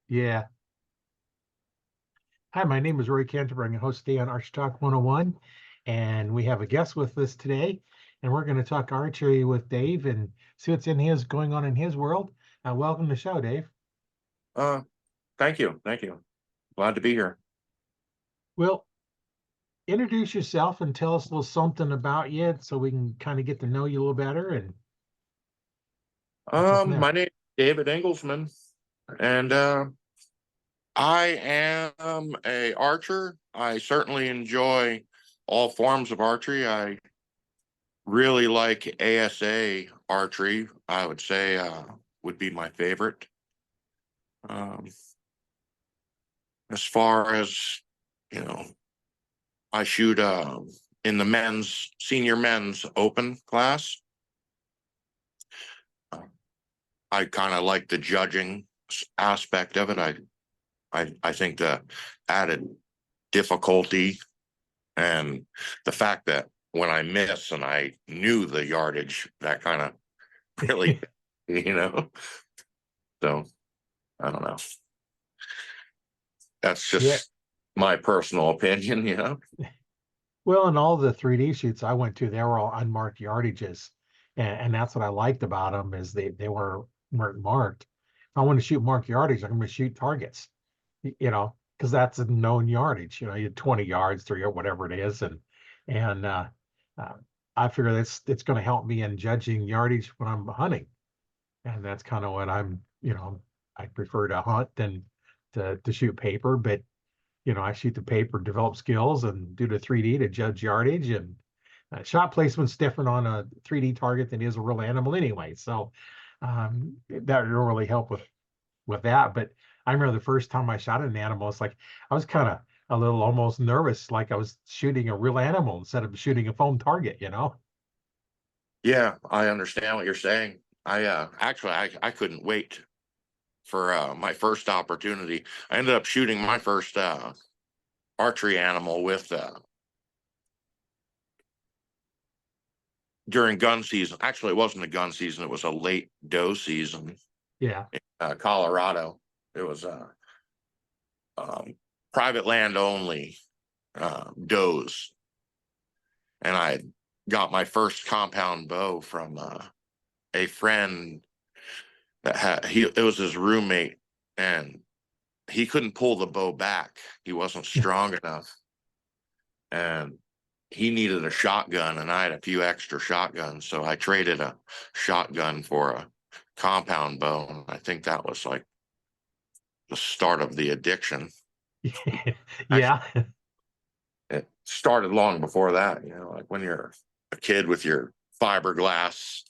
Yeah. Hi, my name is Roy Canterbury. I'm your host today on Arch Talk 101, and we have a guest with us today, and we're going to talk archery with Dave and see what's in his going on in his world. Welcome to the show, Dave. Uh, Thank you. Thank you. Glad to be here. Well, introduce yourself and tell us a little something about you so we can kind of get to know you a little better, and we'll go from there. My name is David Engelsman, and I am a archer. I certainly enjoy all forms of archery. I really like ASA archery. I would say would be my favorite. Um, as far as you know, I shoot in the senior men's open class. I kind of like the judging aspect of it. I think the added difficulty and the fact that when I miss and I knew the yardage, that kind of really, you know. So I don't know. That's Yeah. just my personal opinion. Well, in all the 3D shoots I went to, they were all unmarked yardages, and that's what I liked about them is weren't marked. If I want to shoot marked yardage, I'm going to shoot targets, because that's a known yardage. You had 20 yards, three or whatever it is, and uh, I figure it's going to help me in judging yardage when I'm hunting, and that's kind of what I prefer to hunt than to shoot paper, but I shoot the paper, develop skills, and do the 3D to judge yardage. And shot placement's different on a 3D target than is a real animal anyway. So that will really help with that. But I remember the first time I shot an animal, it's like I was kind of a little almost nervous, like I was shooting a real animal instead of shooting a foam target. Yeah, I understand what you're saying. I couldn't wait for my first opportunity. I ended up shooting my first archery animal with during gun season. Actually, it wasn't a gun season; it was a late doe season Yeah. in Colorado. It was private land only does, and I got my first compound bow from a friend that it was his roommate, and he couldn't pull the bow back. He wasn't strong enough, and he needed a shotgun, and I had a few extra shotguns, so I traded a shotgun for a compound bow. And I think that was like the start of the addiction. Actually, Yeah. it started long before that, like when you're a kid with your fiberglass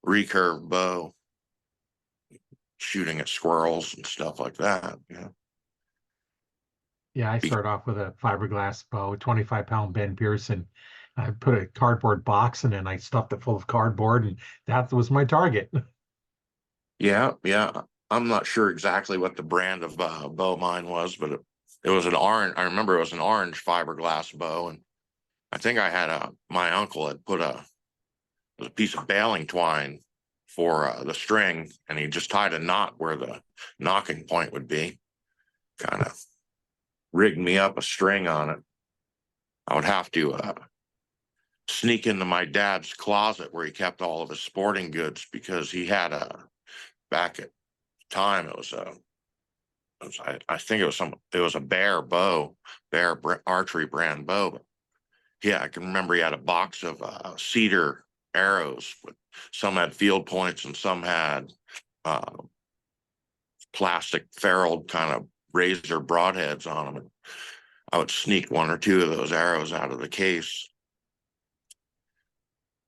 recurve bow, shooting at squirrels and stuff like that. Yeah, I started off with a fiberglass bow, 25-pound Ben Pearson. I put a cardboard box in it and I stuffed it full of cardboard, and that was my target. Yeah, yeah. I'm not sure exactly what the brand of bow mine was, but it was an orange. I remember it was an orange fiberglass bow, and I think I had my uncle had put a piece of baling twine for the string, and he just tied a knot where the knocking point would be. Kind of rigged me up a string on it. I would have to sneak into my dad's closet where he kept all of his sporting goods because he had back at the time I think it was a Bear archery brand bow. But yeah, I can remember he had a box of cedar arrows. With some had field points and some had uh, plastic ferruled kind of razor broadheads on them. And I would sneak one or two of those arrows out of the case.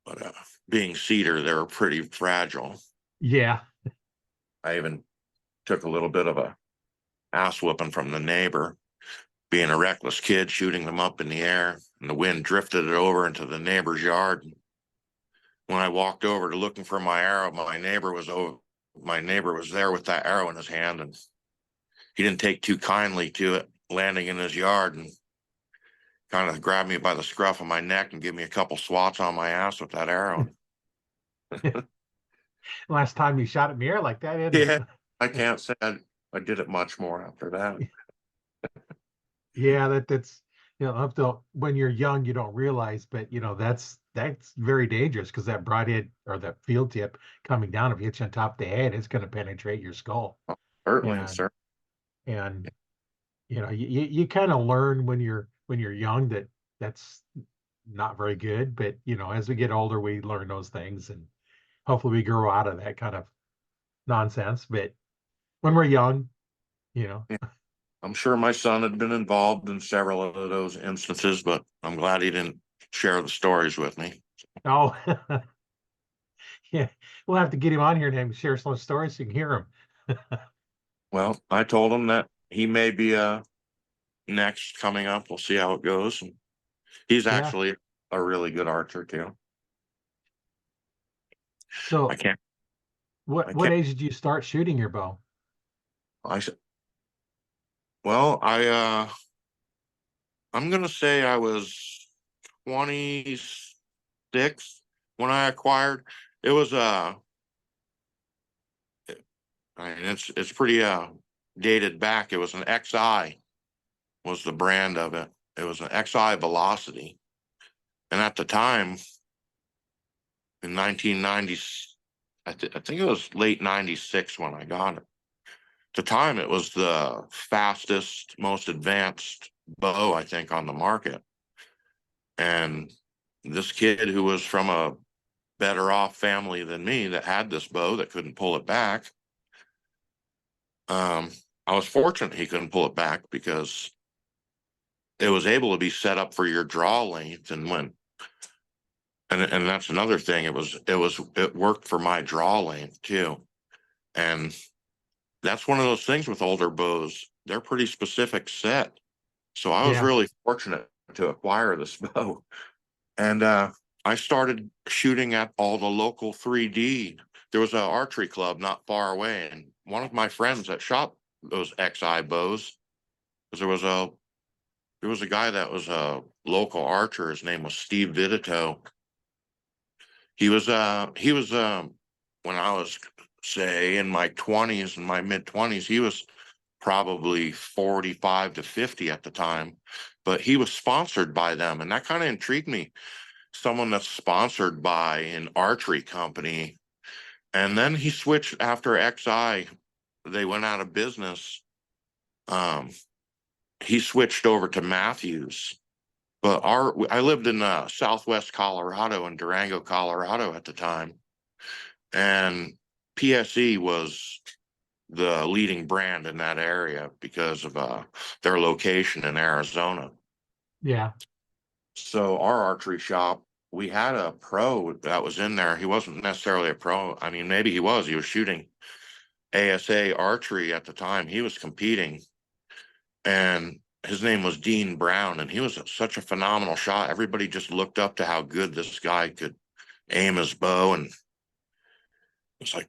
But being cedar, they were pretty fragile. Yeah. I even took a little bit of a ass whooping from the neighbor, being a reckless kid, shooting them up in the air, and the wind drifted it over into the neighbor's yard. When I walked over to looking for my arrow, my neighbor was there with that arrow in his hand, and he didn't take too kindly to it landing in his yard, and kind of grabbed me by the scruff of my neck and gave me a couple swats on my ass with that arrow. Last time you shot at me air like that, isn't Yeah, it? I can't say I did it much more after that. Yeah, that's up to when you're young, you don't realize, but that's very dangerous because that broadhead or that field tip coming down, if you hit you on top of the head, it's going to penetrate your skull. Certainly, And sir. and you kind of learn when you're young that that's not very good, but as we get older, we learn those things, and hopefully we grow out of that kind of nonsense. But when we're young, you know, Yeah. I'm sure my son had been involved in several of those instances, but I'm glad he didn't share the stories with me. oh, yeah, we'll have to get him on here and share some stories so you can hear him. Well, I told him that he may be next coming up. We'll see how it goes. And he's Yeah. actually a really good archer too. I So can't, I what can't, age did you start shooting your bow? I said, well, I'm gonna say I was 26 when I acquired. It was I mean, it's pretty dated back. It was an XI was the brand of it. It was an XI Velocity, and at the time in 1990, I think it was late '96 when I got it. At the time, it was the fastest, most advanced bow I think on the market. And this kid who was from a better off family than me that had this bow that couldn't pull it back. Um, I was fortunate he couldn't pull it back because it was able to be set up for your draw length and that's another thing. It worked for my draw length too. And that's one of those things with older bows. They're pretty specific set. So I was Yeah. really fortunate to acquire this bow. And I started shooting at all the local 3D. There was an archery club not far away, and one of my friends that shot those XI bows, because there was a guy that was a local archer. His name was Steve Vidito. He was when I was say in my 20s and my mid 20s, he was probably 45 to 50 at the time, but he was sponsored by them, and that kind of intrigued me. Someone that's sponsored by an archery company. And then he switched after XI, they went out of business. Um, he switched over to Matthews. But I lived in Southwest Colorado in Durango, Colorado at the time, and PSE was the leading brand in that area because of their location in Arizona. Yeah. So our archery shop, we had a pro that was in there. He wasn't necessarily a pro. I mean, maybe he was. He was shooting ASA archery at the time. He was competing, and his name was Dean Brown, and he was such a phenomenal shot. Everybody just looked up to how good this guy could aim his bow, and it's like,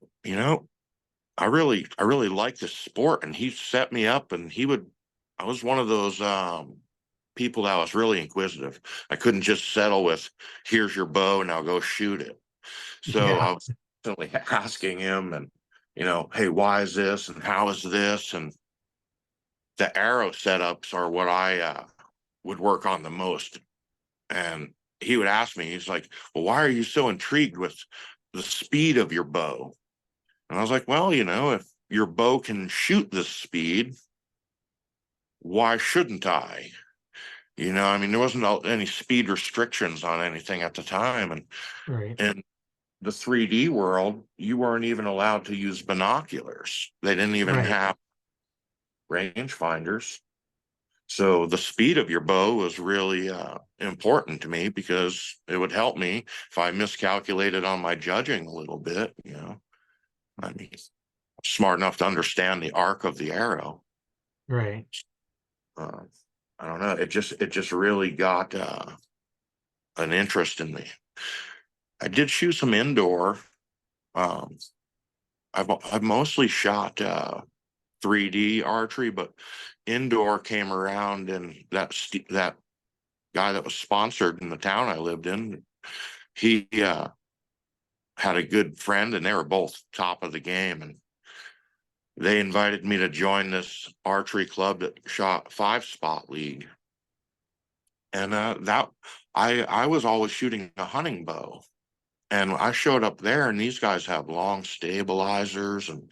I really like this sport, and he set me up, and I was one of those people that was really inquisitive. I couldn't just settle with, here's your bow, now go shoot it. So Yeah. I was constantly asking him, and hey, why is this, and how is this, and the arrow setups are what I would work on the most. And he would ask me, he's like, well, why are you so intrigued with the speed of your bow? And I was like, well, if your bow can shoot this speed, why shouldn't I? I mean, there wasn't any speed restrictions on anything at the time. And Right. in the 3D world, you weren't even allowed to use binoculars. They didn't even Right. have range finders. So the speed of your bow was really important to me because it would help me if I miscalculated on my judging a little bit. I mean, smart enough to understand the arc of the arrow. Right. Uh, I don't know. It just really got an interest in me. I did shoot some indoor. Um, I've mostly shot 3D archery, but indoor came around, and that guy that was sponsored in the town I lived in, he had a good friend, and they were both top of the game, and they invited me to join this archery club that shot 5-spot league. And that I was always shooting a hunting bow. And I showed up there, and these guys have long stabilizers and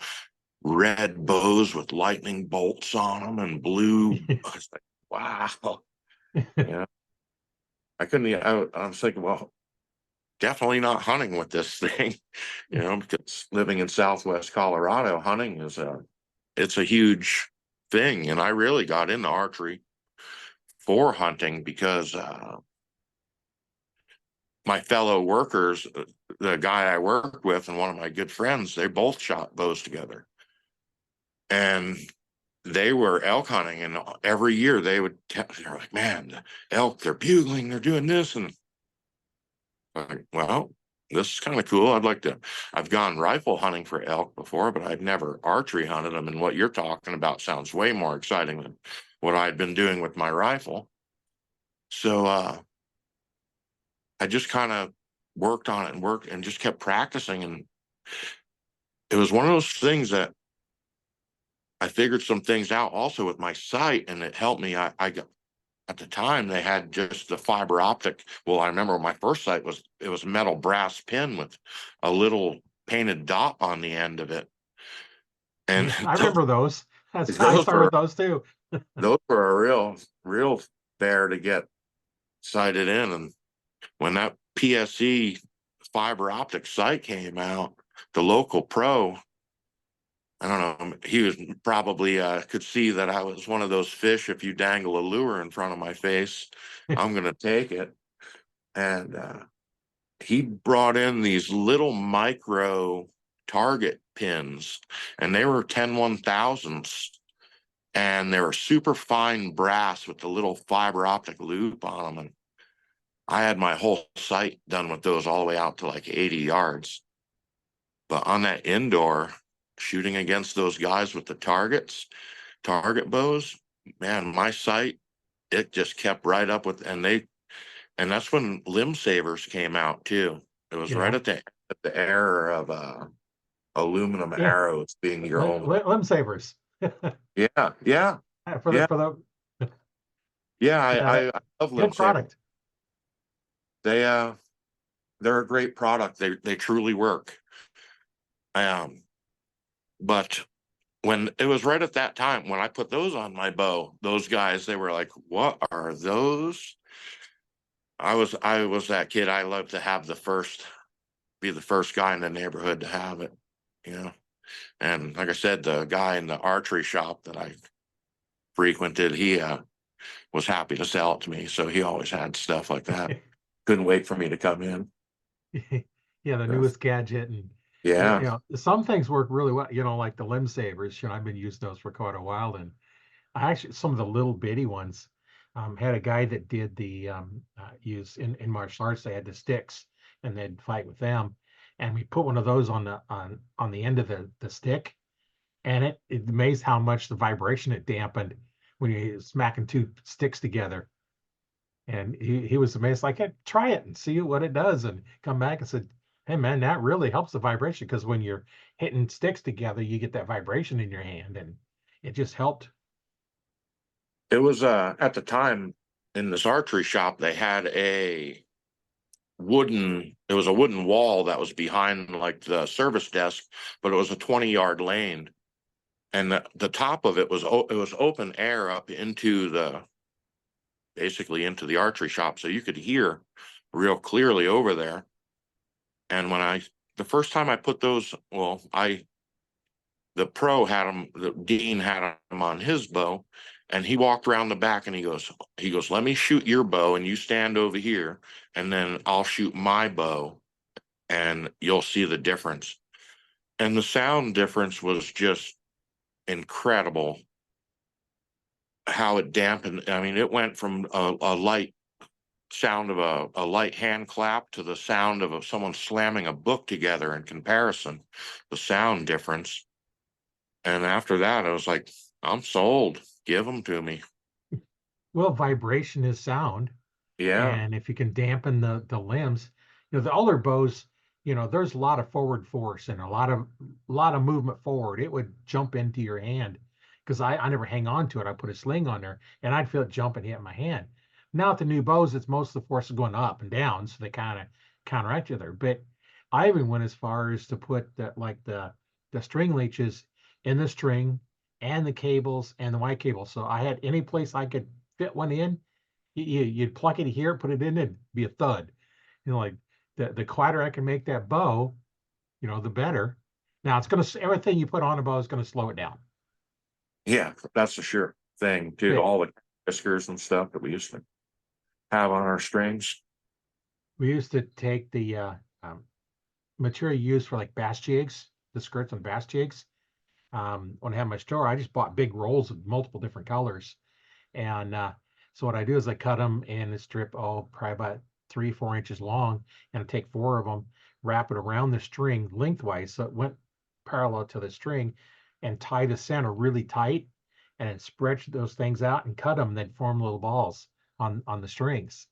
red bows with lightning bolts on them and blue. I was like, wow. Yeah. I couldn't, I was thinking, well, definitely not hunting with this thing, because living in Southwest Colorado, hunting it's a huge thing. And I really got into archery for hunting because my fellow workers, the guy I worked with and one of my good friends, they both shot bows together. And they were elk hunting, and every year they're like, man, the elk, they're bugling, they're doing this. And I'm like, well, this is kind of cool. I've gone rifle hunting for elk before, but I've never archery hunted them. And what you're talking about sounds way more exciting than what I'd been doing with my rifle. So I just kind of worked on it and worked and just kept practicing. And it was one of those things that I figured some things out also with my sight, and it helped me. I got, at the time they had just the fiber optic. Well, I remember my first sight it was a metal brass pin with a little painted dot on the end of it. And Yeah, I remember those. I those started were with those too. those were a real bear to get sighted in. And when that PSE fiber optic sight came out, the local pro, I don't know, he was probably could see that I was one of those fish. If you dangle a lure in front of my face, I'm gonna take it. And he brought in these little micro target pins, and they were 10/1000s, and they were super fine brass with the little fiber optic loop on them. And I had my whole sight done with those all the way out to like 80 yards. But on that indoor, shooting against those guys with the target bows, man, my sight, it just kept right up with, and that's when limb savers came out too. It was right Yeah, at the era of aluminum yeah, arrows being your only. limb savers. Yeah, yeah, For yeah, the yeah. yeah, I love limb good savers. product. They they're a great product. They truly work. Um, but when it was right at that time when I put those on my bow, those guys, they were like, "What are those?" I was that kid. I love to have be the first guy in the neighborhood to have it, you know. And like I said, the guy in the archery shop that I frequented, he was happy to sell it to me. So he always had stuff like that. Couldn't wait for me to come in. Yeah, the So, newest gadget, and yeah. some things work really well. Like the limb savers. I've been using those for quite a while, and I actually some of the little bitty ones. Had a guy that did the use in martial arts. They had the sticks, and they'd fight with them. And we put one of those on the end of the stick, and it amazed how much the vibration it dampened when you're smacking two sticks together. And he was amazed, like, hey, try it and see what it does, and come back and said, hey man, that really helps the vibration, because when you're hitting sticks together, you get that vibration in your hand, and it just helped. It was at the time in this archery shop, they had it was a wooden wall that was behind like the service desk, but it was a 20-yard lane. And the top of it was open air up into basically into the archery shop. So you could hear real clearly over there. And the first time I put those, the pro had him, the dean had him on his bow, and he walked around the back and he goes, let me shoot your bow and you stand over here, and then I'll shoot my bow and you'll see the difference. And the sound difference was just incredible how it dampened. I mean, it went from a light sound of a light hand clap to the sound of someone slamming a book together in comparison, the sound difference. And after that, I was like, I'm sold. Give them to me. Well, vibration is sound, Yeah. and if you can dampen the limbs, the older bows, there's a lot of forward force and a lot of movement forward. It would jump into your hand because I never hang on to it. I put a sling on there and I'd feel it jump and hit my hand. Now with the new bows, it's most of the force is going up and down, so they kind of counteract each other. But I even went as far as to put the string leeches in the string and the cables and the white cable. So I had any place I could fit one in, you'd pluck it here, put it in, and be a thud. Like the quieter I can make that bow, the better. Now it's gonna everything you put on a bow is gonna slow it down. Yeah, that's a sure thing too. But All the whiskers and stuff that we used to have on our strings. we used to take the um, material used for like bass jigs, the skirts on bass jigs. When I had my store, I just bought big rolls of multiple different colors. And so what I do is I cut them in a strip, probably about 3, 4 inches long, and I take four of them, wrap it around the string lengthwise so it went parallel to the string, and tie the center really tight, and then spread those things out and cut them, then form little balls on the strings.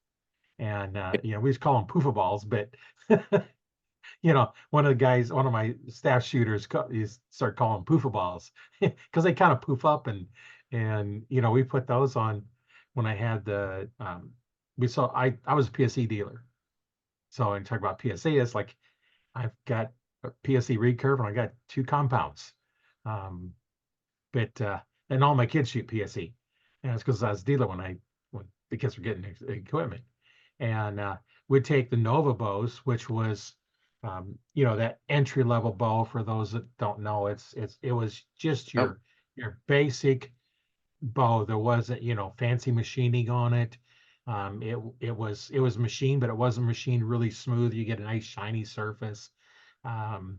And we just call them poofa balls, but one of my staff shooters, he started calling them poofa balls because they kind of poof up, and we put those on when I had we saw I was a PSE dealer. So when you talk about PSE, it's like I've got a PSE recurve and I got two compounds. Um, but and all my kids shoot PSE. And it's because I was a dealer when the kids were getting equipment. And we'd take the Nova bows, which was that entry level bow. For those that don't know, it was just Oh, your basic bow. There wasn't fancy machining on it. It was machined, but it wasn't machined really smooth. You get a nice shiny surface. Um,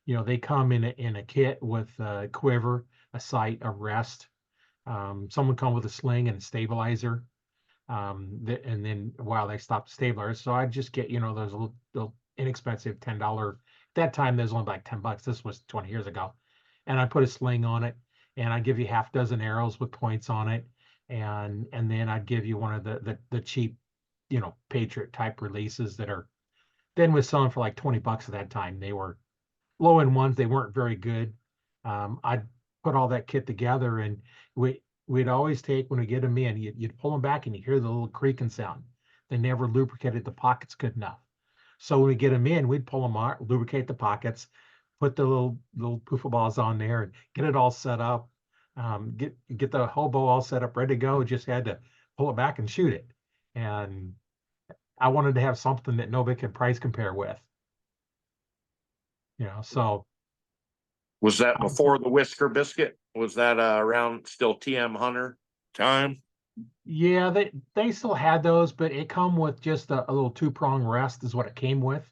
they come in a kit with a quiver, a sight, a rest. Some would come with a sling and a stabilizer. And then while they stopped the stabilizer, so I'd just get those little inexpensive $10. That time there's only like $10. This was 20 years ago, and I put a sling on it, and I'd give you half dozen arrows with points on it, and then I'd give you one of the cheap, Patriot type releases that are then was selling for like $20 at that time. They were low end ones. They weren't very good. I'd put all that kit together, and we'd always take when we get them in, you'd pull them back and you hear the little creaking sound. They never lubricated the pockets good enough. So when we get them in, we'd pull them out, lubricate the pockets, put the little poofa balls on there, and get it all set up. Get the hobo all set up, ready to go. Just had to pull it back and shoot it. And I wanted to have something that nobody could price compare with. So was that I before the Whisker Biscuit? Was that around still TM Hunter time? Yeah, they still had those, but it come with just a little two-prong rest is what it came with.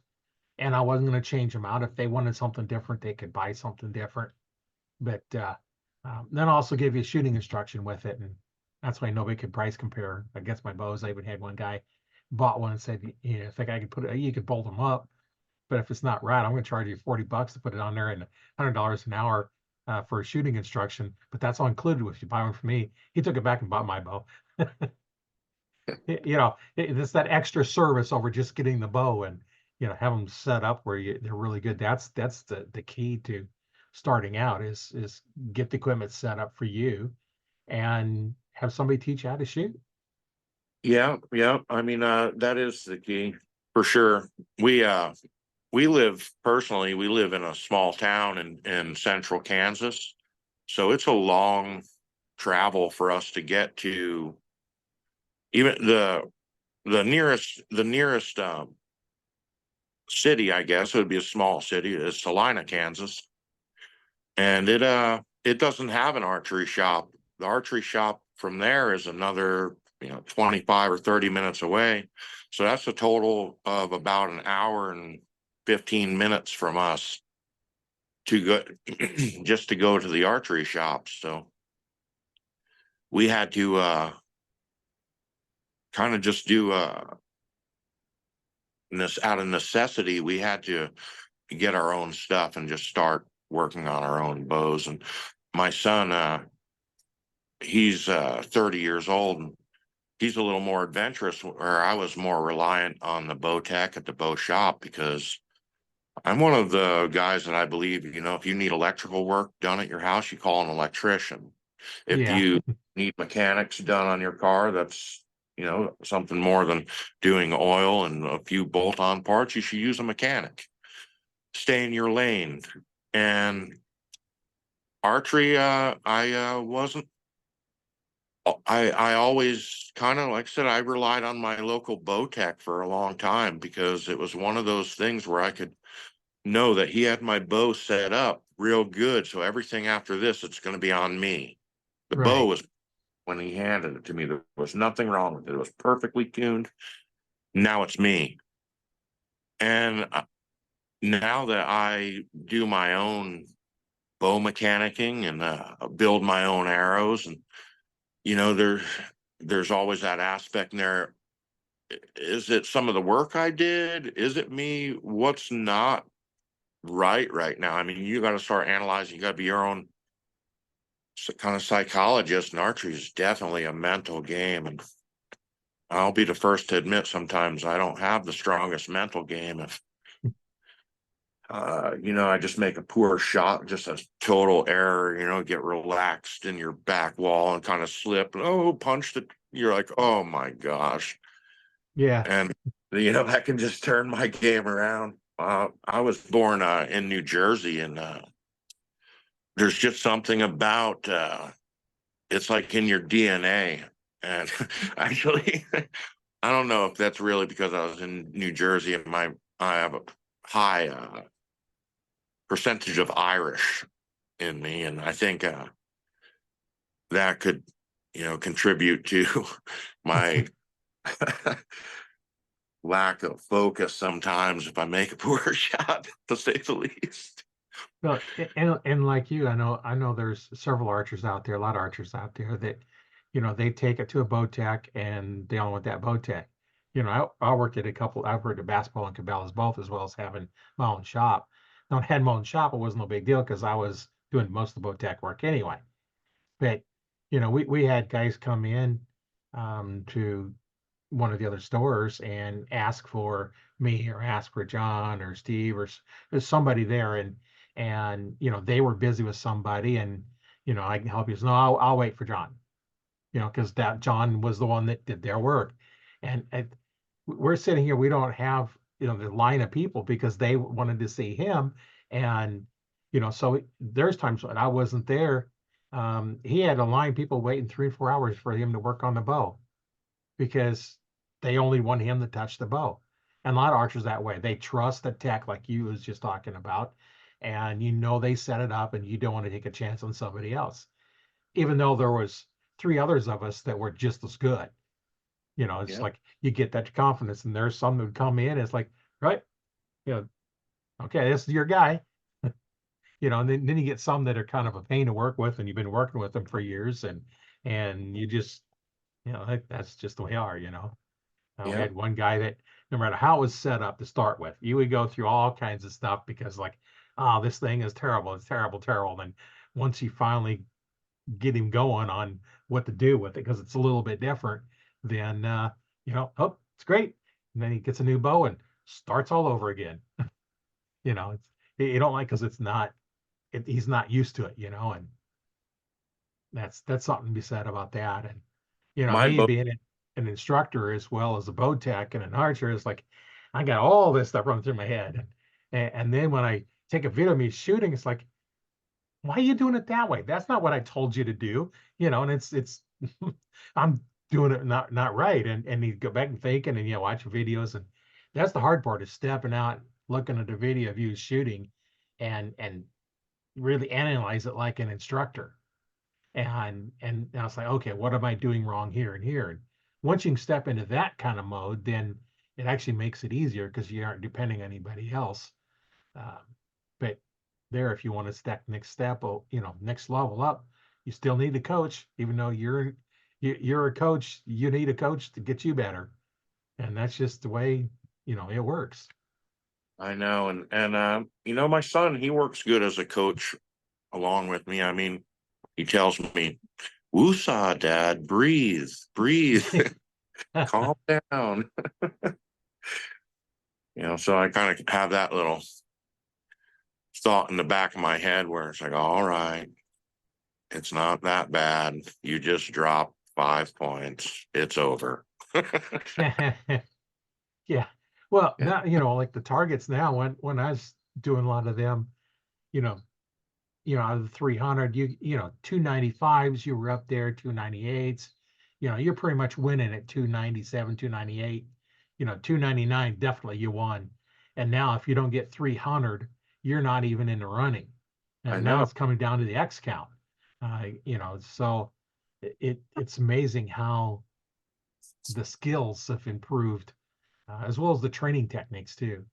And I wasn't going to change them out. If they wanted something different, they could buy something different. But then also give you shooting instruction with it. And that's why nobody could price compare against my bows. I even had one guy bought one and said, think I could put it, you could bolt them up. But if it's not right, I'm going to charge you $40 to put it on there and $100 an hour for a shooting instruction. But that's all included if you buy one from me. He took it back and bought my bow. It's that extra service over just getting the bow and have them set up where they're really good. That's the key to starting out is get the equipment set up for you and have somebody teach you how to shoot. Yeah, yeah. I mean, that is the key for sure. We live personally, we live in a small town in central Kansas. So it's a long travel for us to get to even the nearest city, I guess, it would be a small city, is Salina, Kansas. And it doesn't have an archery shop. The archery shop from there is another 25 or 30 minutes away. So that's a total of about an hour and 15 minutes from us to go just to go to the archery shop. So we had to kind of just do this out of necessity. We had to get our own stuff and just start working on our own bows. And my son, he's 30 years old, and he's a little more adventurous, where I was more reliant on the bow tech at the bow shop because I'm one of the guys that I believe, if you need electrical work done at your house, you call an electrician. If Yeah, you need mechanics done on your car, that's, something more than doing oil and a few bolt-on parts, you should use a mechanic. Stay in your lane. And archery, I wasn't. I always kind of, like I said, I relied on my local bow tech for a long time because it was one of those things where I could know that he had my bow set up real good. So everything after this, it's going to be on me. The bow right, was, when he handed it to me, there was nothing wrong with it. It was perfectly tuned. Now it's me. And now that I do my own bow mechanicking and build my own arrows, and you know, there there's always that aspect in there. Is it some of the work I did? Is it me? What's not right now? I mean, you got to start analyzing. You got to be your own kind of psychologist, and archery is definitely a mental game. And I'll be the first to admit sometimes I don't have the strongest mental game. If I just make a poor shot, just a total error, get relaxed in your back wall and kind of slip, and punched it. You're like, oh my gosh. yeah. And, that can just turn my game around. I was born in New Jersey, and there's just something about it's like in your DNA. And actually, I don't know if that's really because I was in New Jersey and I have a high percentage of Irish in me, and I think that could, contribute to my lack of focus sometimes if I make a poor shot, to say the least. Well, and like you, I know there's several archers out there, a lot of archers out there that, they take it to a bow tech and they don't want that bow tech. I worked at I've worked at basketball and Cabela's both, as well as having my own shop. Now, I had my own shop, it wasn't no big deal because I was doing most of the bow tech work anyway. But, we had guys come in to one of the other stores and ask for me or ask for John or Steve or there's somebody there, and they were busy with somebody, and I can help you. So no, I'll wait for John, because that John was the one that did their work, and we're sitting here, we don't have the line of people because they wanted to see him, and so there's times when I wasn't there. He had a line of people waiting 3 or 4 hours for him to work on the bow because they only want him to touch the bow. And a lot of archers that way. They trust the tech, like you was just talking about, and they set it up, and you don't want to take a chance on somebody else, even though there was three others of us that were just as good. It's Yeah, like you get that confidence, and there's some that would come in. It's like, right, you know, okay, this is your guy. And then you get some that are kind of a pain to work with, and you've been working with them for years, and you just, that's just the way they are. We yeah. had one guy that no matter how it was set up to start with, you would go through all kinds of stuff because like, oh, this thing is terrible. It's terrible, terrible. And once you finally get him going on what to do with it, because it's a little bit different, then oh, it's great. And then he gets a new bow and starts all over again. It's you don't like because it's not he's not used to it, and that's something to be said about that. And My me boat, being an instructor as well as a bow tech and an archer is like, I got all this stuff running through my head. And then when I take a video of me shooting, it's like, why are you doing it that way? That's not what I told you to do. And it's I'm doing it not right. And you go back and thinking and watch your videos. And that's the hard part is stepping out, looking at a video of you shooting and really analyze it like an instructor. And I was like, okay, what am I doing wrong here and here? And once you can step into that kind of mode, then it actually makes it easier because you aren't depending on anybody else. Um, but there, if you want to step next step, or next level up, you still need a coach, even though you're a coach. You need a coach to get you better, and that's just the way it works. I know, and my son, he works good as a coach along with me. I mean, he tells me, "Woosah, Dad, breathe, breathe, calm down." So I kind of have that little thought in the back of my head where it's like, all right, it's not that bad. You just dropped 5 points. It's over. Yeah. Well, Yeah, now, like the targets now, when I was doing a lot of them, you know, out of the 300, 295s, you were up there, 298s, you're pretty much winning at 297, 298, 299, definitely you won. And now if you don't get 300, you're not even in the running. I And now know. it's coming down to the X count. So it's amazing how the skills have improved, as well as the training techniques too.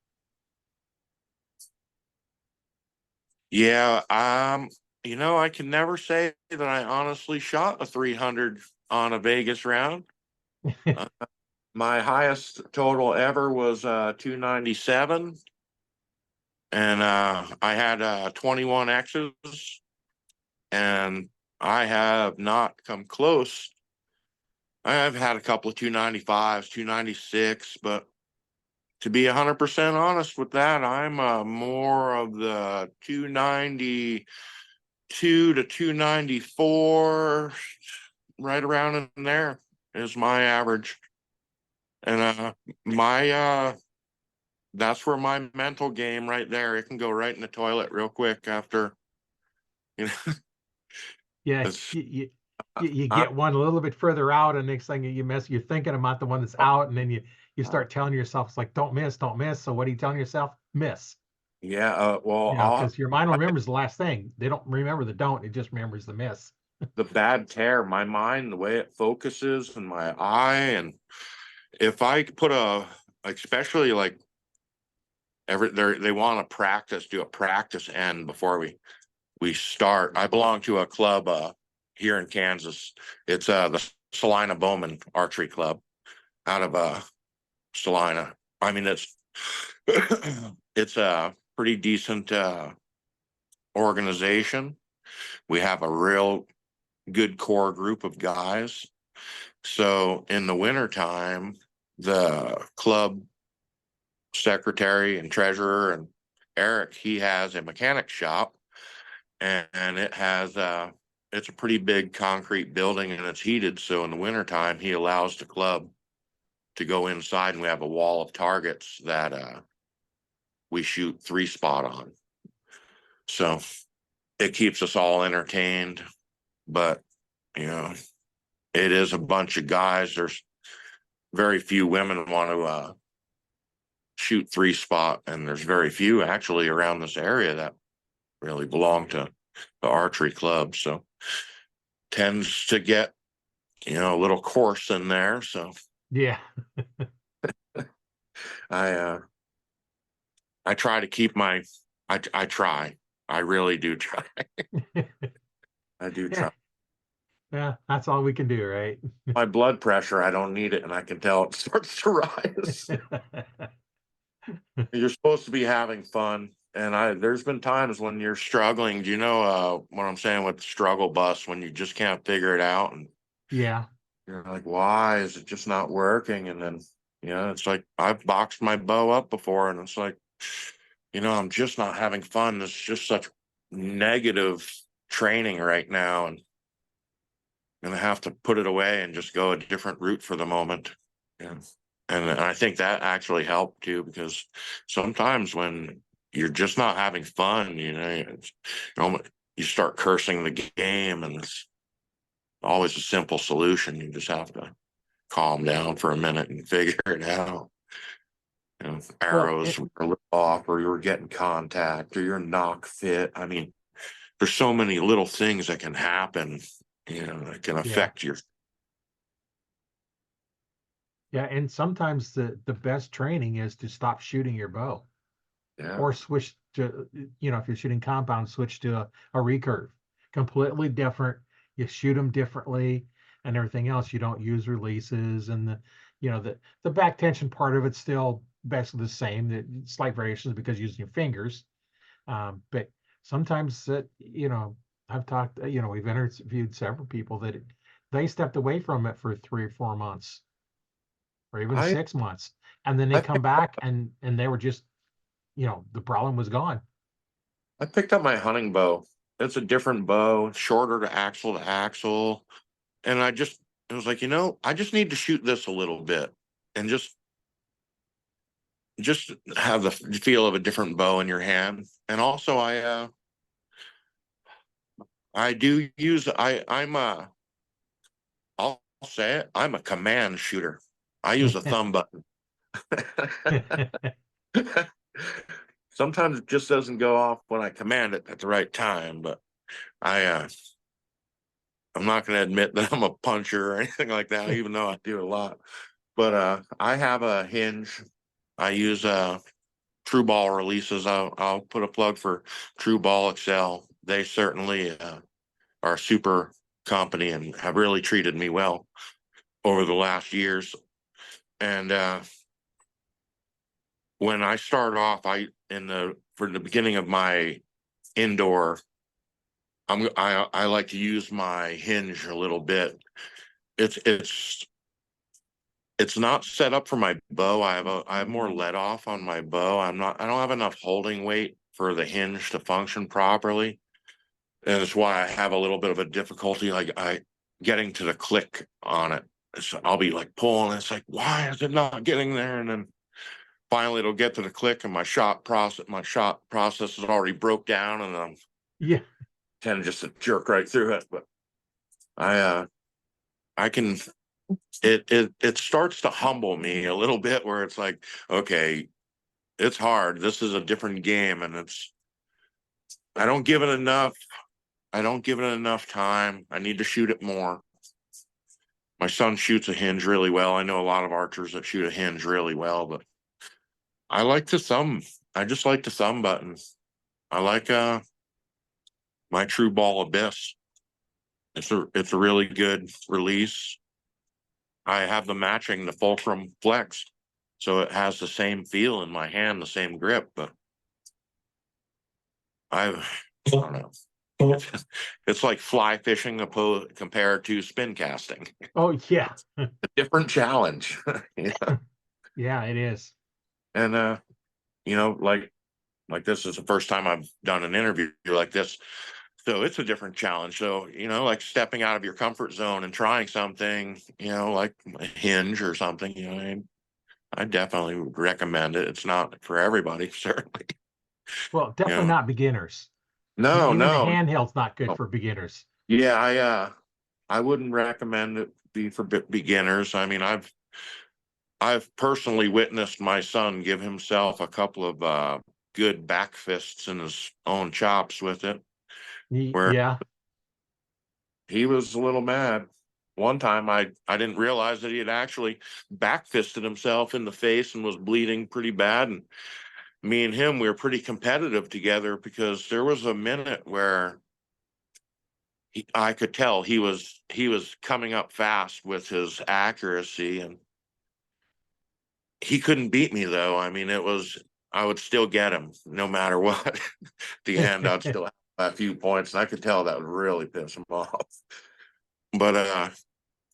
Yeah, I can never say that I honestly shot a 300 on a Vegas round. Uh, my highest total ever was 297, and I had 21 X's, and I have not come close. I have had a couple of 295s, 296, but to be 100% honest with that, I'm more of the 292 to 294, right around in there is my average. And my that's where my mental game right there, it can go right in the toilet real quick after, you know, Yeah, it's, you I, get one a little bit further out, and next thing you're thinking about the one that's out, and then you start telling yourself, it's like, don't miss, don't miss. So what are you telling yourself? Miss. yeah, well, Because your mind remembers the last thing. They don't remember the don't, it just remembers the miss. the bad tear, my mind, the way it focuses and my eye, and if I put especially like they want to practice, do a practice end before we start. I belong to a club here in Kansas. It's the Salina Bowman Archery Club out of Salina. I mean, it's a pretty decent organization. We have a real good core group of guys. So in the wintertime, the club secretary and treasurer and Eric, he has a mechanic shop, and it's a pretty big concrete building and it's heated. So in the wintertime, he allows the club to go inside, and we have a wall of targets that we shoot 3-spot on. So it keeps us all entertained, but you know, it is a bunch of guys. There's very few women want to shoot 3-spot, and there's very few actually around this area that really belong to the archery club. So tends to get, a little coarse in there. So Yeah. I I try to keep I try. I really do try. I do Yeah. try. Yeah. That's all we can do, right? My blood pressure, I don't need it, and I can tell it starts to rise. You're supposed to be having fun. And there's been times when you're struggling. Do you know what I'm saying with the struggle bus, when you just can't figure it out and Yeah. you're like, why is it just not working? And then, it's like I've boxed my bow up before, and it's like, I'm just not having fun. It's just such negative training right now, and I have to put it away and just go a different route for the moment. Yeah. And I think that actually helped too, because sometimes when you're just not having fun, you start cursing the game, and it's always a simple solution. You just have to calm down for a minute and figure it out. Well, Arrows were a little off, or you were getting contact, or your knock fit. I mean, there's so many little things that can happen, that can yeah. affect your. Yeah. And sometimes the best training is to stop shooting your bow, Yeah. or switch to, if you're shooting compound, switch to a recurve. Completely different. You shoot them differently and everything else. You don't use releases, and the back tension part of it's still basically the same. The slight variations because using your fingers. But sometimes I've talked, we've interviewed several people that they stepped away from it for 3 or 4 months, or even I 6 months, and then they I come back and they were just, the problem was gone. I picked up my hunting bow. It's a different bow, shorter to axle. And it was like, I just need to shoot this a little bit and just have the feel of a different bow in your hand. And also I do use, I'll say it, I'm a command shooter. I use a thumb button. Sometimes it just doesn't go off when I command it at the right time, but I I'm not going to admit that I'm a puncher or anything like that, even though I do a lot. But I have a hinge. I use True Ball releases. I'll put a plug for True Ball Excel. They certainly are a super company and have really treated me well over the last years. And when I start off, for the beginning of my indoor, I like to use my hinge a little bit. It's it's not set up for my bow. I have more let off on my bow. I don't have enough holding weight for the hinge to function properly. And that's why I have a little bit of a difficulty like I getting to the click on it. So I'll be like pulling, and it's like, why is it not getting there? And then finally it'll get to the click and my shot process is already broke down and I'm Yeah. tend just to jerk right through it. But I can it starts to humble me a little bit where it's like, okay, it's hard. This is a different game and I don't give it enough. I don't give it enough time. I need to shoot it more. My son shoots a hinge really well. I know a lot of archers that shoot a hinge really well, but I like the thumb. I just like the thumb buttons. I like my True Ball Abyss. It's a really good release. I have the Fulcrum Flex, so it has the same feel in my hand, the same grip. But I don't know. It's like fly fishing compared to spin casting. Oh yeah. A different challenge. Yeah. Yeah, it is. And like this is the first time I've done an interview like this. So it's a different challenge. So, like stepping out of your comfort zone and trying something, like a hinge or something, I definitely would recommend it. It's not for everybody, certainly. Well, You definitely know, not beginners. no, Even the no, handheld's not good no. for beginners. Yeah, I wouldn't recommend it be for beginners. I mean, I've personally witnessed my son give himself a couple of good back fists in his own chops with it, where Yeah. he was a little mad. One time I didn't realize that he had actually back fisted himself in the face and was bleeding pretty bad. And me and him, we were pretty competitive together because there was a minute where I could tell he was coming up fast with his accuracy and he couldn't beat me though. I mean, I would still get him no matter what. At the end, I'd still have a few points, and I could tell that would really piss him off. But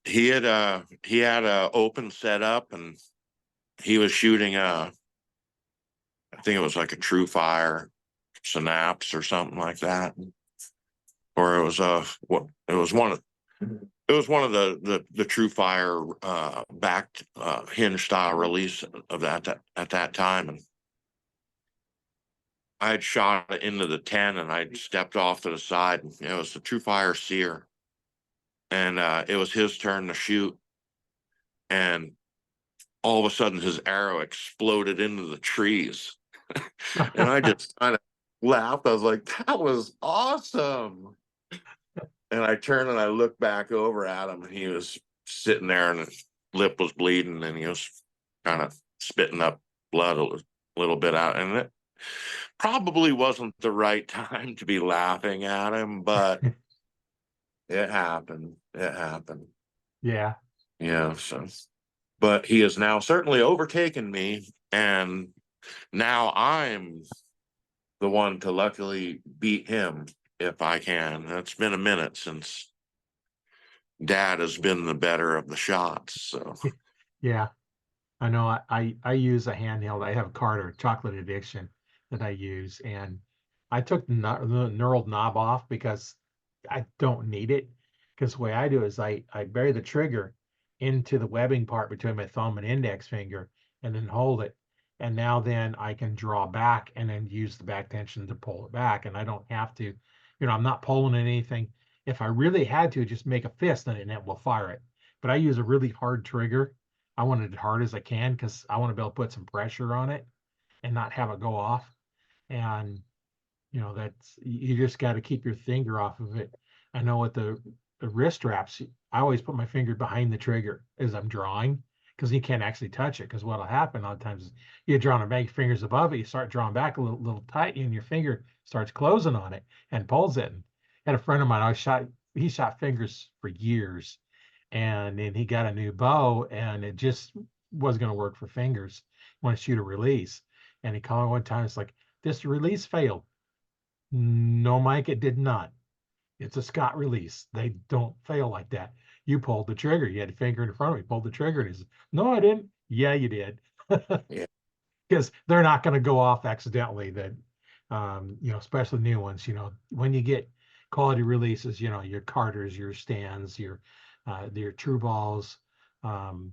he had a open setup, and he was shooting I think it was like a True Fire Synapse or something like that, or it was what it was one of. It was one of the True Fire backed hinge style release of that at that time, and I had shot it into the 10 and I'd stepped off to the side. And it was the True Fire Seer. And it was his turn to shoot. And all of a sudden his arrow exploded into the trees. And I just kind of laughed. I was like, that was awesome. And I turned and I looked back over at him and he was sitting there and his lip was bleeding and he was kind of spitting up blood a little bit out. And it probably wasn't the right time to be laughing at him, but it happened. It happened. Yeah. Yeah. So, but he has now certainly overtaken me. And now I'm the one to luckily beat him if I can. It's been a minute since dad has been the better of the shots. So, Yeah. I know I use a handheld. I have a Carter chocolate addiction that I use. And I took the knurled knob off because I don't need it. Because the way I do is I bury the trigger into the webbing part between my thumb and index finger and then hold it. And now then I can draw back and then use the back tension to pull it back. And I don't have to, I'm not pulling anything. If I really had to, just make a fist and it will fire it. But I use a really hard trigger. I want it as hard as I can because I want to be able to put some pressure on it and not have it go off. And that's you just got to keep your finger off of it. I know with the wrist straps, I always put my finger behind the trigger as I'm drawing because you can't actually touch it. Because what'll happen a lot of times is you're drawing a bag fingers above it, you start drawing back a little tight, and your finger starts closing on it and pulls it. And had a friend of mine, he shot fingers for years, and then he got a new bow, and it just wasn't going to work for fingers. Want to shoot a release, and he called me one time. It's like this release failed. No, Mike, it did not. It's a Scott release. They don't fail like that. You pulled the trigger. You had a finger in front of me, pulled the trigger, and he says, "No, I didn't." Yeah, you did. Yeah. Because they're not going to go off accidentally. That especially new ones. When you get quality releases, your Carters, your Stands, your True Balls, um,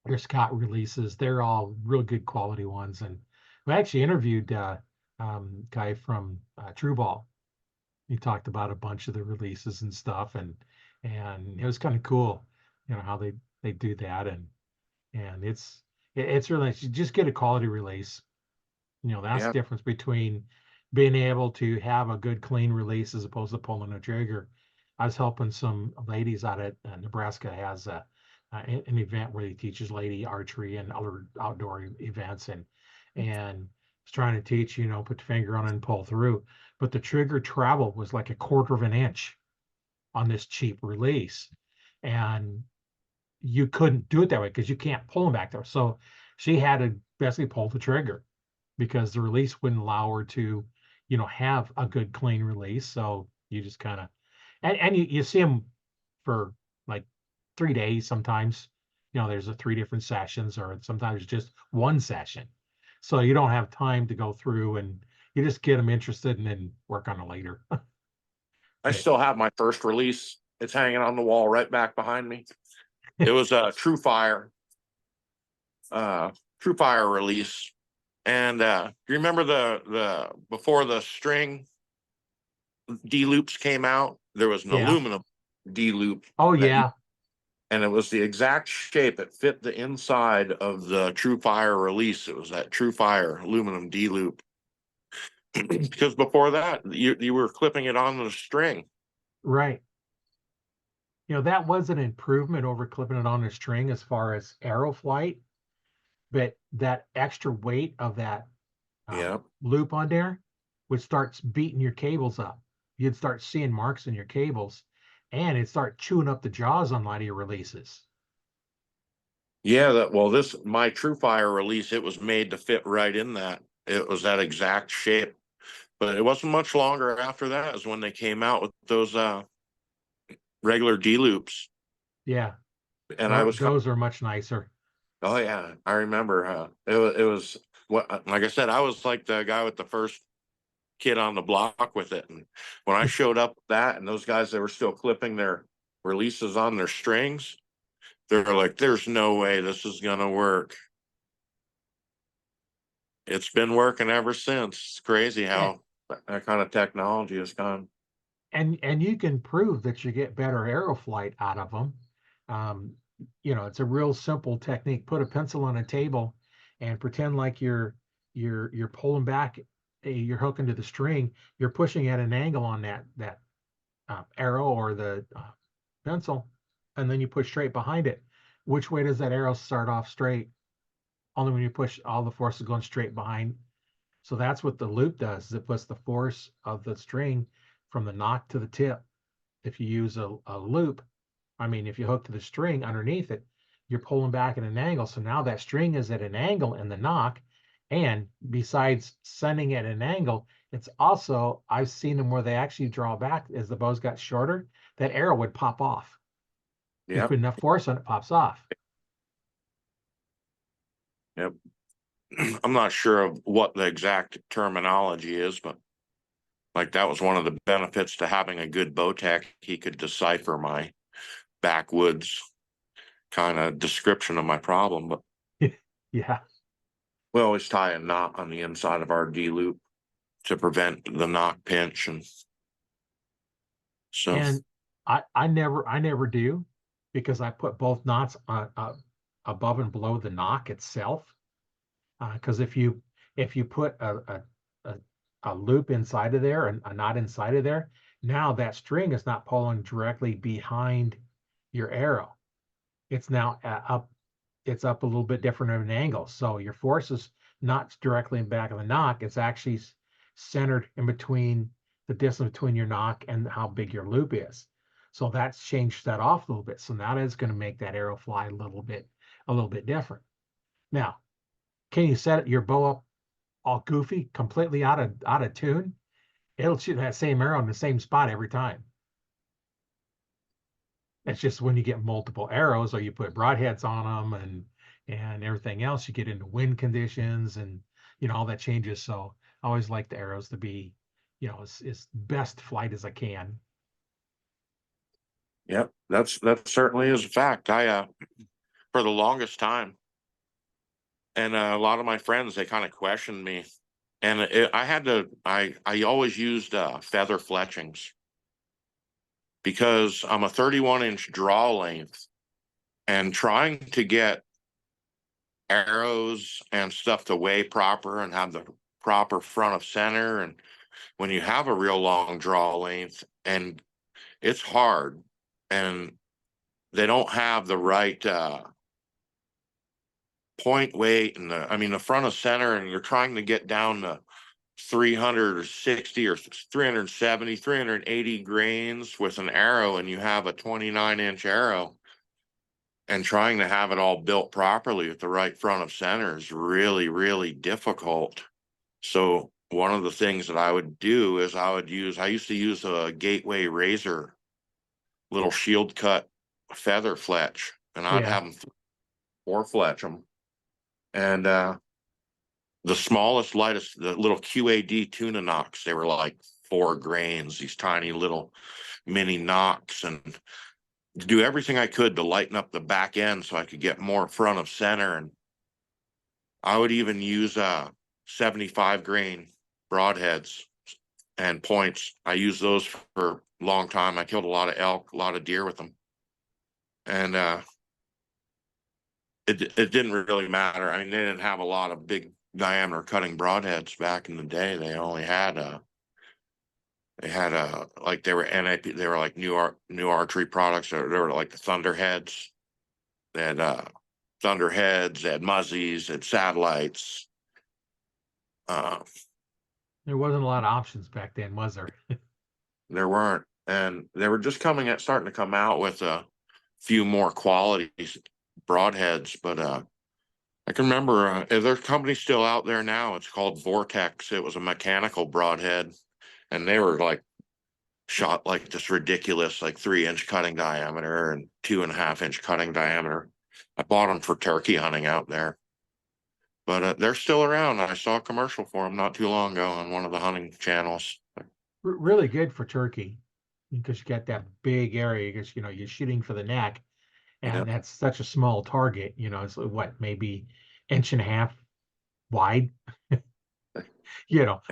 your Scott releases, they're all real good quality ones. And we actually interviewed guy from True Ball. He talked about a bunch of the releases and stuff, and it was kind of cool, how they do that, and it's really nice. You just get a quality release. That's Yeah. the difference between being able to have a good clean release as opposed to pulling a trigger. I was helping some ladies out at Nebraska has an event where he teaches lady archery and other outdoor events, and was trying to teach, put the finger on it and pull through, but the trigger travel was like a quarter of an inch on this cheap release, and you couldn't do it that way because you can't pull them back there. So she had to basically pull the trigger because the release wouldn't allow her to, have a good clean release. So you just kind of, and you see them for like 3 days sometimes. There's a 3 different sessions, or sometimes just one session. So you don't have time to go through, and you just get them interested and then work on it later. I But still have my first release. It's hanging on the wall right back behind me. It was a uh True Fire release. And you remember the before the string D loops came out, there was an yeah. aluminum D loop Oh that you yeah. and it was the exact shape. It fit the inside of the True Fire release. It was that True Fire aluminum D loop. Because before that, you were clipping it on the string. Right. That was an improvement over clipping it on a string as far as arrow flight, but that extra weight of that Yeah. loop on there would start beating your cables up. You'd start seeing marks in your cables, and it'd start chewing up the jaws on a lot of your releases. Yeah, that well, this my True Fire release, it was made to fit right in that. It was that exact shape. But it wasn't much longer after that is when they came out with those regular D loops. Yeah, And I was those are much nicer. oh yeah, I remember it was what like I said, I was like the guy with the first kid on the block with it. And when I showed up with that and those guys that were still clipping their releases on their strings, they're like, there's no way this is gonna work. It's been working ever since. It's crazy And, how that kind of technology has gone. and you can prove that you get better arrow flight out of them. Um, it's a real simple technique. Put a pencil on a table and pretend like you're pulling back, you're hooking to the string. You're pushing at an angle on that arrow or the pencil, and then you push straight behind it. Which way does that arrow start off straight? Only when you push all the forces going straight behind. So that's what the loop does, is it puts the force of the string from the nock to the tip. If you use a loop, if you hook to the string underneath it, you're pulling back at an angle. So now that string is at an angle in the nock. And besides sending at an angle, it's also, I've seen them where they actually draw back as the bows got shorter, that arrow would pop off. You Yep. put enough force on it, pops off. Yep. I'm not sure of what the exact terminology is, but Like that was one of the benefits to having a good bow tech. He could decipher my backwoods kind of description of my problem. But Yeah. we always tie a knot on the inside of our D loop to prevent the knock pinch, and so And I never do, because I put both knots above and below the knock itself. Because if you put a a loop inside of there and a knot inside of there, now that string is not pulling directly behind your arrow. It's now up. It's up a little bit different of an angle. So your force is not directly in back of the knock. It's actually centered in between the distance between your knock and how big your loop is. So that's changed that off a little bit. So now that is going to make that arrow fly a little bit different. Now, can you set your bow up all goofy, completely out of tune? It'll shoot that same arrow in the same spot every time. It's just when you get multiple arrows or you put broadheads on them and everything else, you get into wind conditions and all that changes. So I always like the arrows to be, as best flight as I can. yep, that certainly is a fact. I for the longest time, and a lot of my friends, they kind of questioned me, and I had to. I always used feather fletchings because I'm a 31-inch draw length, and trying to get arrows and stuff to weigh proper and have the proper front of center, and when you have a real long draw length, and it's hard, and they don't have the right point weight, and the front of center, and you're trying to get down to 360 or 370, 380 grains with an arrow, and you have a 29-inch arrow, and trying to have it all built properly with the right front of center is really, really difficult. So one of the things that I would do is I used to use a Gateway Razor little shield cut feather fletch, and I'd Yeah. have them four fletch them. And the smallest, lightest, the little QAD tuna knocks, they were like 4 grains, these tiny little mini knocks, and do everything I could to lighten up the back end so I could get more front of center. And I would even use 75 grain broadheads and points. I used those for a long time. I killed a lot of elk, a lot of deer with them. And it didn't really matter. I mean, they didn't have a lot of big diameter cutting broadheads back in the day. They only had like they were NAP, they were like new archery products. Or they were like the Thunderheads. They had Thunderheads, they had Muzzies, they had satellites. Uh, There wasn't a lot of options back then, was there? there weren't, and they were just starting to come out with a few more qualities broadheads. But I can remember if there's a company still out there now. It's called Vortex. It was a mechanical broadhead, and they were like shot like this ridiculous, like 3-inch cutting diameter and 2.5-inch cutting diameter. I bought them for turkey hunting out there, but they're still around. I saw a commercial for them not too long ago on one of the hunting channels. Really good for turkey, because you got that big area, because you're shooting for the neck, Yeah, and that's such a small target. It's what, maybe inch and a half wide,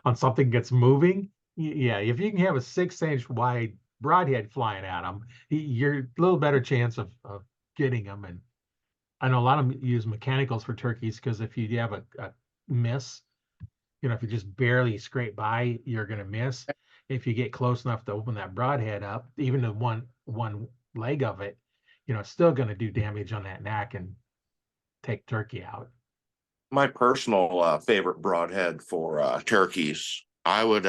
on something that's moving. Yeah, if you can have a 6-inch wide broadhead flying at them, you're a little better chance of getting them. And I know a lot of them use mechanicals for turkeys, because if you have a miss, if you just barely scrape by, you're going to miss. If you get close enough to open that broadhead up, even the one leg of it, it's still going to do damage on that neck and take turkey out. my personal favorite broadhead for turkeys, I would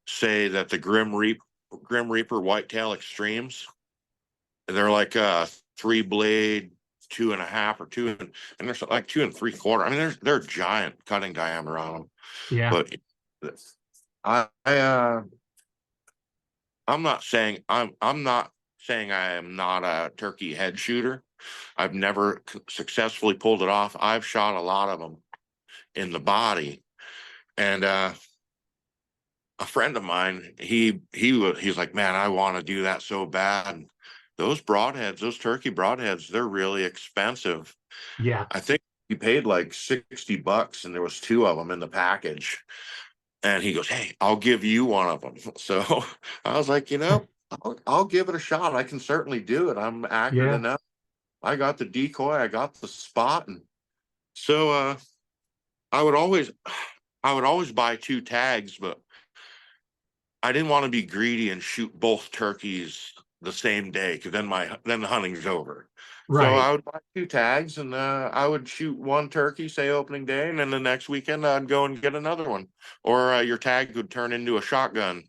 say that the Grim Reaper Whitetail Extremes. They're like 3 blade, 2.5 or and there's like 2 3/4. I mean, they're giant cutting diameter on them. Yeah. But I I'm not saying I am not a turkey head shooter. I've never successfully pulled it off. I've shot a lot of them in the body, and a friend of mine, he's like, man, I want to do that so bad. Those broadheads, those turkey broadheads, they're really expensive. Yeah. I think he paid like $60 and there was two of them in the package. And he goes, hey, I'll give you one of them. So I was like, I'll give it a shot. I can certainly do it. I'm accurate Yeah. enough. I got the decoy, I got the spot. And so I would always I would always buy two tags, but I didn't want to be greedy and shoot both turkeys the same day because then the hunting's over. So Right. I would buy two tags and I would shoot one turkey, say opening day, and then the next weekend I'd go and get another one. Or your tag would turn into a shotgun.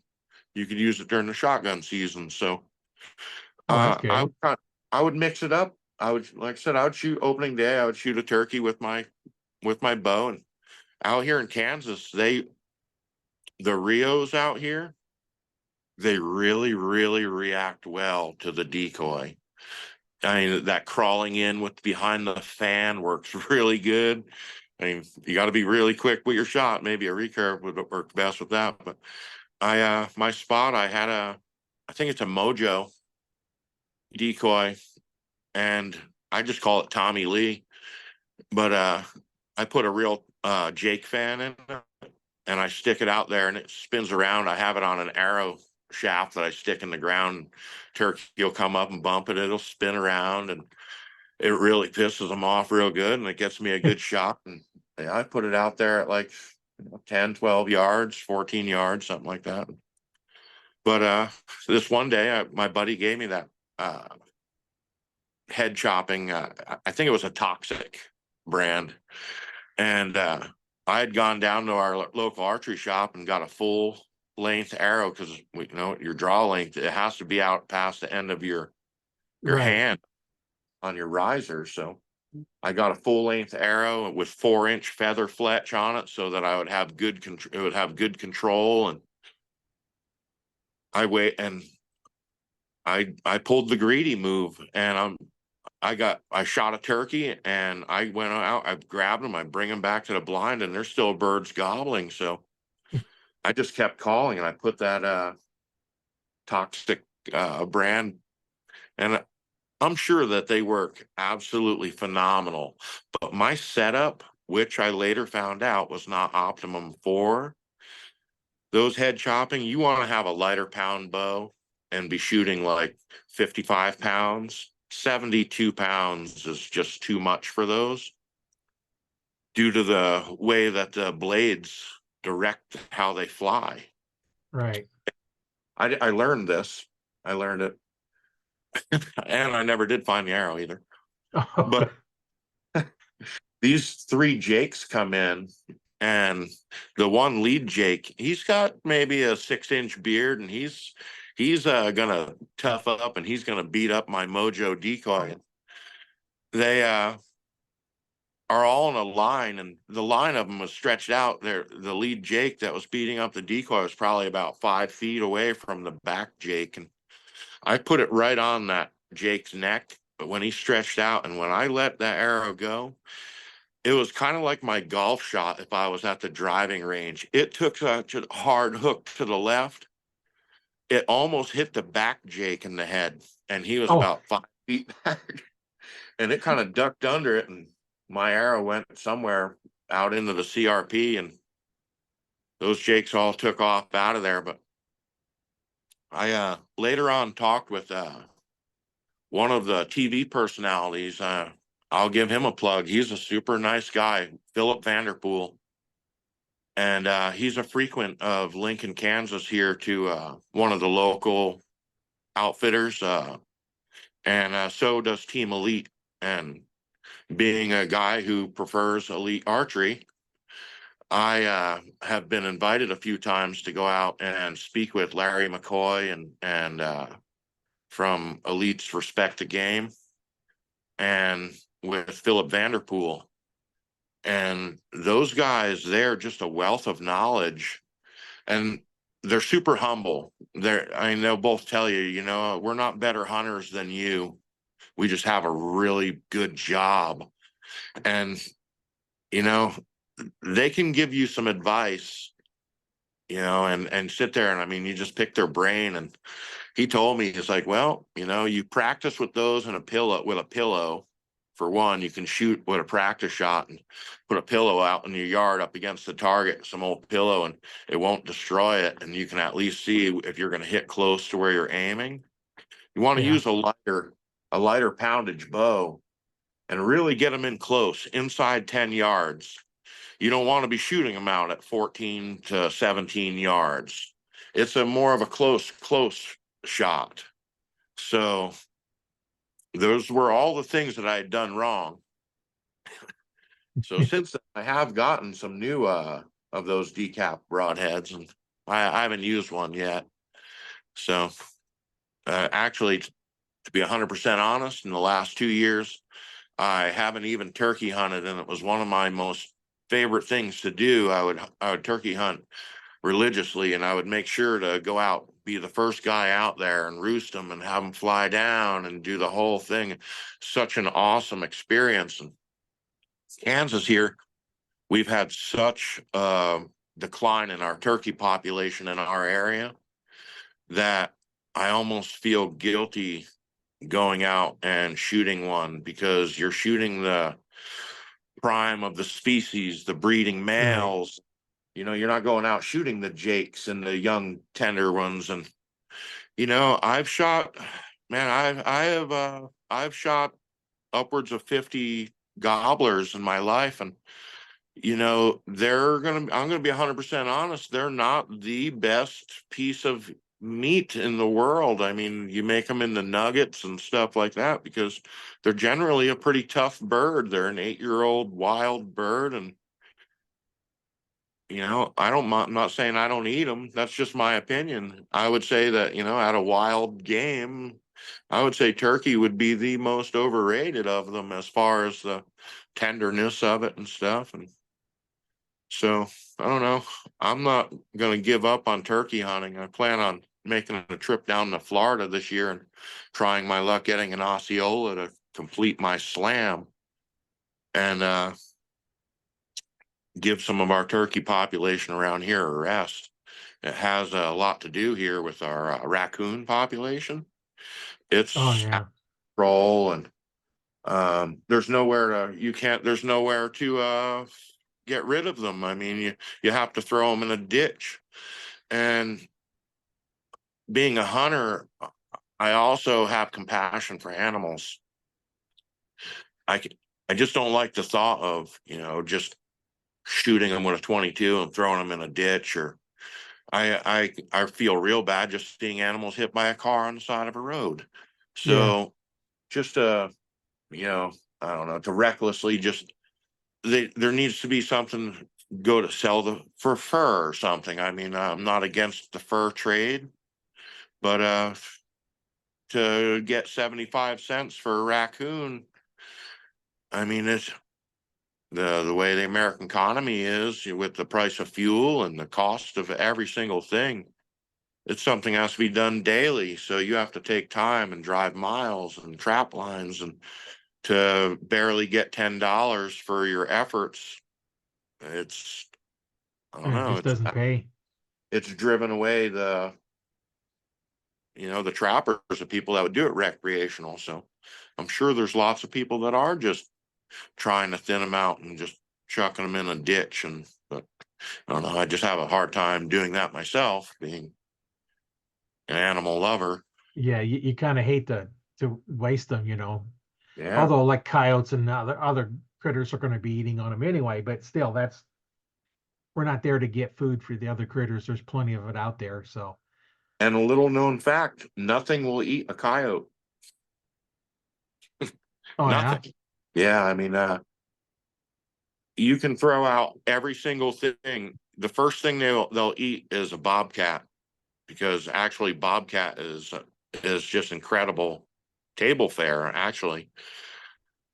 You could use it during the shotgun season. So Oh, that's I good. would I would mix it up. I would, like I said, I would shoot opening day. I would shoot a turkey with my bow. And out here in Kansas, the Rios out here, they really, really react well to the decoy. I mean, that crawling in with behind the fan works really good. I mean, you got to be really quick with your shot. Maybe a recurve would work best with that. But my spot, I think it's a Mojo decoy, and I just call it Tommy Lee. But I put a real Jake fan in it, and I stick it out there, and it spins around. I have it on an arrow shaft that I stick in the ground. Turkey will come up and bump it. It'll spin around, and it really pisses them off real good, and it gets me a good shot. And yeah, I put it out there at like 10, 12 yards, 14 yards, something like that. But this one day, my buddy gave me that uh, head chopping. I think it was a Toxic brand, and I had gone down to our local archery shop and got a full length arrow because your draw length, it has to be out past the end of your Right. hand on your riser. So I got a full length arrow with 4-inch feather fletch on it so that I would have good control. It would have good control, and I pulled the greedy move, and I shot a turkey, and I went out, I grabbed them, I bring them back to the blind, and there's still birds gobbling. So I just kept calling, and I put that Toxic brand, and I'm sure that they work absolutely phenomenal. But my setup, which I later found out was not optimum for those head chopping, you want to have a lighter pound bow and be shooting like 55 pounds. 72 pounds is just too much for those due to the way that the blades direct how they fly. Right. I learned this. I learned it. And I never did find the arrow either. But these three Jakes come in, and the one lead Jake, he's got maybe a 6-inch beard, and he's gonna tough up, and he's gonna beat up my Mojo decoy. They are all in a line, and the line of them was stretched out there. The lead Jake that was beating up the decoy was probably about 5 feet away from the back Jake, and I put it right on that Jake's neck. But when he stretched out, and when I let that arrow go, it was kind of like my golf shot if I was at the driving range. It took such a hard hook to the left. It almost hit the back Jake in the head, and he was Oh, about 5 feet back. And it kind of ducked under it, and my arrow went somewhere out into the CRP, and those Jakes all took off out of there. But I later on talked with one of the TV personalities. I'll give him a plug. He's a super nice guy, Philip Vanderpool. And he's a frequent of Lincoln, Kansas, here to one of the local outfitters. And so does Team Elite. And being a guy who prefers elite archery, I have been invited a few times to go out and speak with Larry McCoy and from Elite's Respect the Game, and with Philip Vanderpool. And those guys, they're just a wealth of knowledge, and they're super humble. I mean, they'll both tell you, we're not better hunters than you. We just have a really good job. And, you know, they can give you some advice and sit there. And I mean, you just pick their brain. And he told me, he's like, well, you practice with those and with a pillow. For one, you can shoot with a practice shot and put a pillow out in your yard up against the target, some old pillow, and it won't destroy it. And you can at least see if you're going to hit close to where you're aiming. You want to Yeah. use a lighter poundage bow and really get them in close, inside 10 yards. You don't want to be shooting them out at 14 to 17 yards. It's a more of a close shot. So those were all the things that I had done wrong. So since then, I have gotten some new of those decap broadheads, and I haven't used one yet. So actually, to be 100% honest, in the last 2 years, I haven't even turkey hunted, and it was one of my most favorite things to do. I would turkey hunt religiously, and I would make sure to go out, be the first guy out there and roost them and have them fly down and do the whole thing. Such an awesome experience. And Kansas here, we've had such a decline in our turkey population in our area that I almost feel guilty going out and shooting one, because you're shooting the prime of the species, the breeding Right. males. You're not going out shooting the jakes and the young tender ones. And I've shot, man, I've shot upwards of 50 gobblers in my life. And I'm gonna be 100% honest, they're not the best piece of meat in the world. I mean, you make them into nuggets and stuff like that because they're generally a pretty tough bird. They're an 8-year-old wild bird. And I'm not saying I don't eat them. That's just my opinion. I would say that, at a wild game, I would say turkey would be the most overrated of them as far as the tenderness of it and stuff. And so I don't know. I'm not going to give up on turkey hunting. I plan on making a trip down to Florida this year and trying my luck getting an Osceola to complete my slam, and give some of our turkey population around here a rest. It has a lot to do here with our raccoon population. Oh It's yeah. roll, and there's nowhere to get rid of them. I mean, you have to throw them in a ditch. And being a hunter, I also have compassion for animals. I c- I just don't like the thought of, just shooting them with a 22 and throwing them in a ditch. Or I feel real bad just seeing animals hit by a car on the side of a road. Yeah. So just you know, I don't know, to recklessly just there needs to be something, go to sell for fur or something. I mean, I'm not against the fur trade, but to get 75 cents for a raccoon, I mean, it's the way the American economy is, with the price of fuel and the cost of every single thing. It's something that has to be done daily. So you have to take time and drive miles and trap lines, and to barely get $10 for your efforts, it's, I don't And it know, just doesn't pay. it's driven away the trappers, the people that would do it recreational. So I'm sure there's lots of people that are just trying to thin them out and just chucking them in a ditch. But I don't know, I just have a hard time doing that myself, being an animal lover. Yeah, you kind of hate to waste them. Yeah. Although like coyotes and other critters are going to be eating on them anyway, but still that's we're not there to get food for the other critters. There's plenty of it out there. So, And a little known fact, nothing will eat a coyote. oh yeah. Nothing. Yeah, I mean, you can throw out every single thing. The first thing they'll eat is a bobcat, because actually bobcat is just incredible table fare, actually.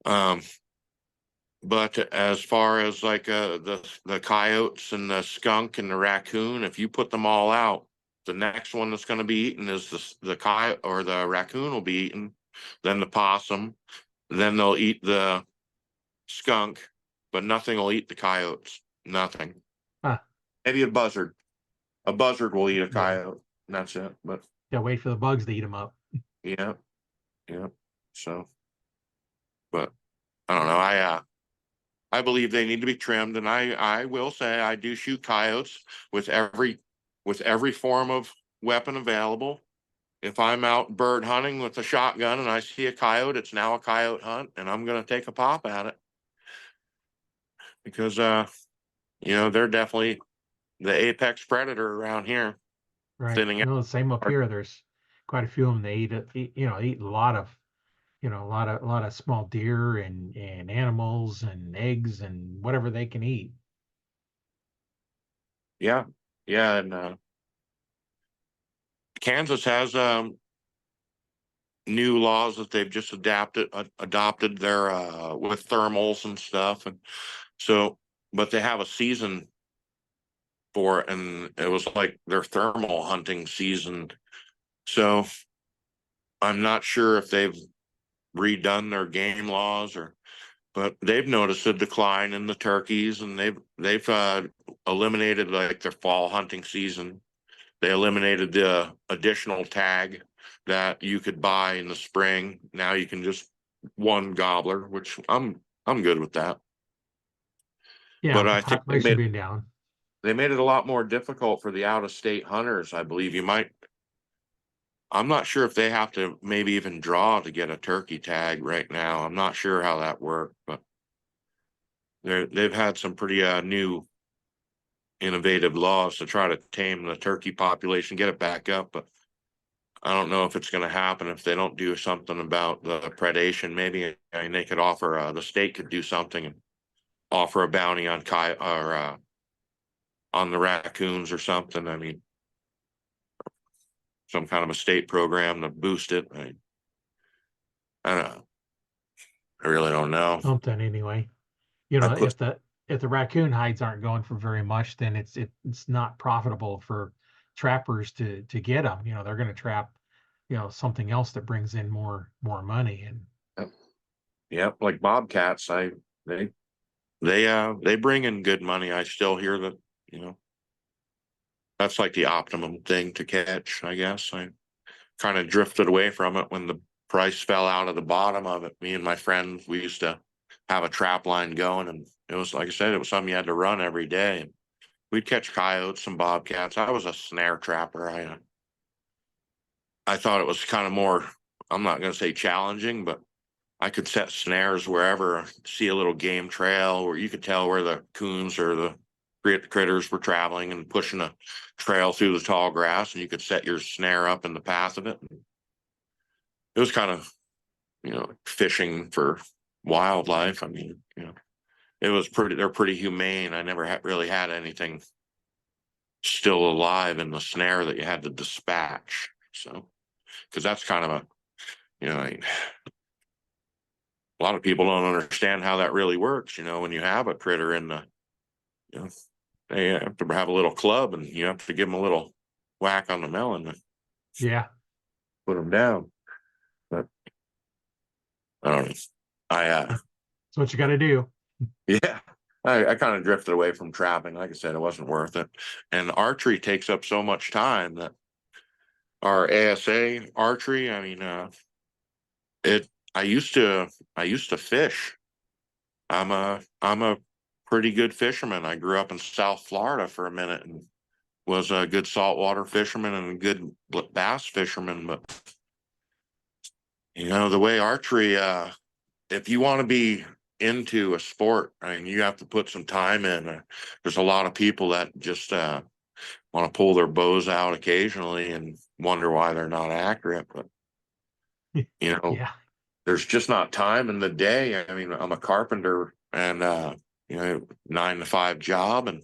Um, but as far as like the coyotes and the skunk and the raccoon, if you put them all out, the next one that's going to be eaten is the coyote, or the raccoon will be eaten, then the possum, then they'll eat the skunk, but nothing will eat the coyotes. Nothing. Huh. Maybe a buzzard. A buzzard will eat a Yeah. coyote, and that's it. But Yeah, wait for the bugs to eat them up. yeah, yeah. So, but I don't know. I believe they need to be trimmed, and I will say I do shoot coyotes with every form of weapon available. If I'm out bird hunting with a shotgun and I see a coyote, it's now a coyote hunt, and I'm going to take a pop at it because they're definitely the apex predator around here. Right. Thinning The same up out. here. There's quite a few of them. They eat a lot of, a lot of small deer and animals and eggs and whatever they can eat. Yeah, yeah, and Kansas has new laws that they've just adopted their with thermals and stuff, and so but they have a season for it, and it was like their thermal hunting season. So I'm not sure if they've redone their game laws but they've noticed a decline in the turkeys, and they've eliminated like their fall hunting season. They eliminated the additional tag that you could buy in the spring. Now you can just one gobbler, which I'm good with that. Yeah, But with the I think population being down. they made it a lot more difficult for the out of state hunters. I believe I'm not sure if they have to maybe even draw to get a turkey tag right now. I'm not sure how that worked, but they've had some pretty new innovative laws to try to tame the turkey population, get it back up. But I don't know if it's going to happen if they don't do something about the predation. Maybe I mean they could offer the state could do something and offer a bounty on on the raccoons or something. I mean, some kind of a state program to boost it. I don't know. I really don't know. Something anyway. I put If the raccoon hides aren't going for very much, then it's not profitable for trappers to get them. They're going to trap, something else that brings in more money. And yeah, like bobcats. They they bring in good money. I still hear that you know that's like the optimum thing to catch. I guess I kind of drifted away from it when the price fell out of the bottom of it. Me and my friend, we used to have a trap line going, and it was like I said, it was something you had to run every day. And we'd catch coyotes and bobcats. I was a snare trapper. I thought it was kind of more. I'm not going to say challenging, but I could set snares wherever, see a little game trail where you could tell where the coons or the critters were traveling and pushing a trail through the tall grass, and you could set your snare up in the path of it. It was kind of, fishing for wildlife. I mean, it was they're pretty humane. I never really had anything still alive in the snare that you had to dispatch. So, because that's kind of a lot of people don't understand how that really works. When you have a critter in the, you know, they have to have a little club and you have to give them a little whack on the melon to yeah, put them down. But I don't know. I, that's what you got to do. yeah, I kind of drifted away from trapping. Like I said, it wasn't worth it. And archery takes up so much time that our ASA archery, I mean, it, I used to fish. I'm a pretty good fisherman. I grew up in South Florida for a minute and was a good saltwater fisherman and a good bass fisherman. But the way archery, if you want to be into a sport, I mean, you have to put some time in. There's a lot of people that just want to pull their bows out occasionally and wonder why they're not accurate. But you know, Yeah, there's just not time in the day. I mean, I'm a carpenter and 9 to 5 job, and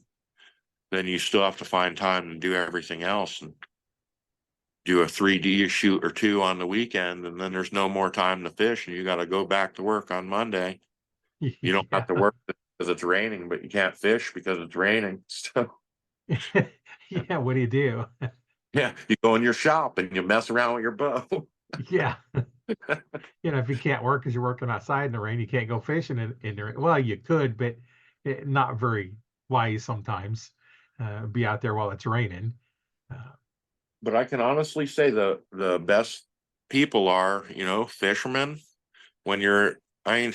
then you still have to find time to do everything else and do a 3D shoot or two on the weekend, and then there's no more time to fish, and you got to go back to work on Monday. You don't have yeah, to work because it's raining, but you can't fish because it's raining. So yeah. What do you do? yeah, you go in your shop and you mess around with your bow. Yeah, if you can't work because you're working outside in the rain, you can't go fishing in the rain. Well, you could, but not very wise sometimes. Be out there while it's raining. But I can honestly say the best people are, fishermen. When you're, I mean,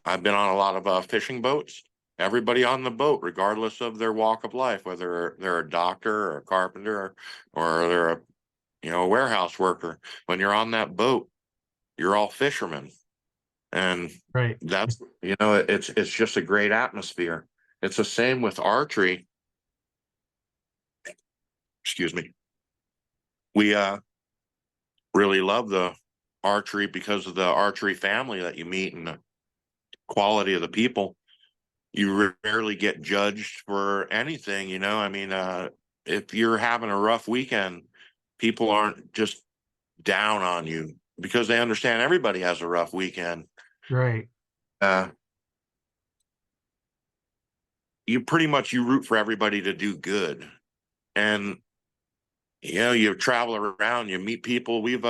I've been on a lot of fishing boats. Everybody on the boat, regardless of their walk of life, whether they're a doctor or a carpenter or they're a warehouse worker, when you're on that boat, you're all fishermen, and Right. that's it's just a great atmosphere. It's the same with archery. Excuse me. We really love the archery because of the archery family that you meet and the quality of the people. You rarely get judged for anything, I mean, if you're having a rough weekend, people aren't just down on you because they understand everybody has a rough weekend. Right. Uh, you root for everybody to do good. And you travel around, you meet people. We've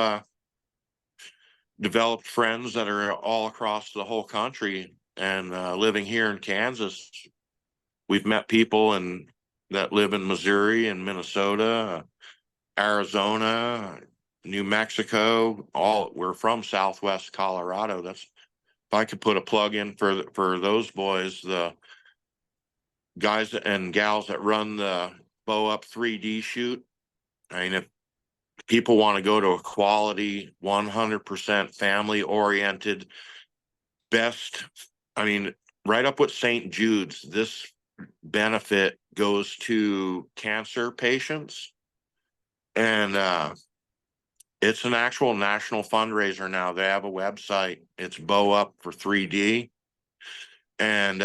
developed friends that are all across the whole country, and living here in Kansas, we've met people that live in Missouri and Minnesota, Arizona, New Mexico. All we're from Southwest Colorado. That's if I could put a plug in for those boys, the guys and gals that run the Bow Up 3D shoot. I mean, if people want to go to a quality, 100% family oriented, best, I mean, right up with St. Jude's, this benefit goes to cancer patients. And it's an actual national fundraiser now. They have a website. It's Bow Up for 3D. And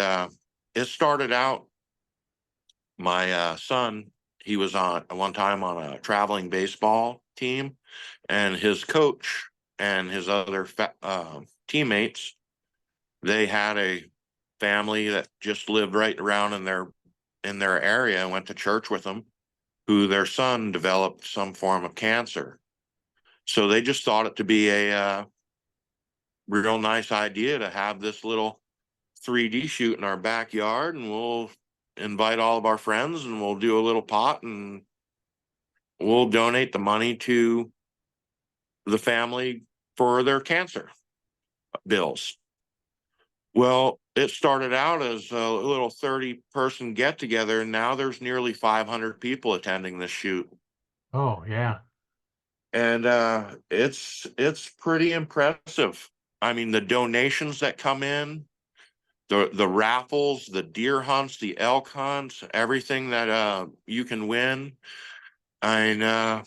it started out, my son, he was on one time on a traveling baseball team, and his coach and his other teammates, they had a family that just lived right around in their area and went to church with them, who their son developed some form of cancer. So they just thought it to be a real nice idea to have this little 3D shoot in our backyard, and we'll invite all of our friends and we'll do a little pot and we'll donate the money to the family for their cancer bills. Well, it started out as a little 30-person get together, and now there's nearly 500 people attending this shoot. Oh, yeah. And it's pretty impressive. I mean, the donations that come in, the raffles, the deer hunts, the elk hunts, everything that you can win. And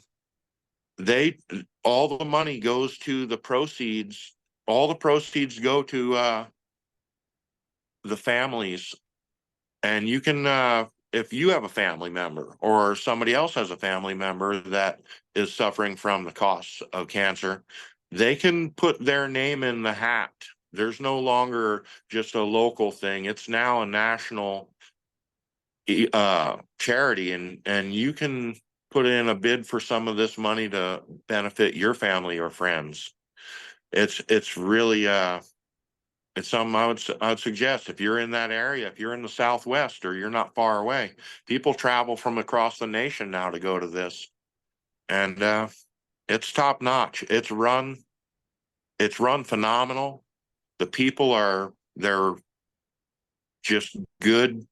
they all the money goes to the proceeds. All the proceeds go to the families. And you can if you have a family member or somebody else has a family member that is suffering from the costs of cancer, they can put their name in the hat. There's no longer just a local thing. It's now a national charity, and you can put in a bid for some of this money to benefit your family or friends. It's really it's something I would suggest if you're in that area, if you're in the Southwest or you're not far away. People travel from across the nation now to go to this, and it's top notch. It's run phenomenal. The people they're just good.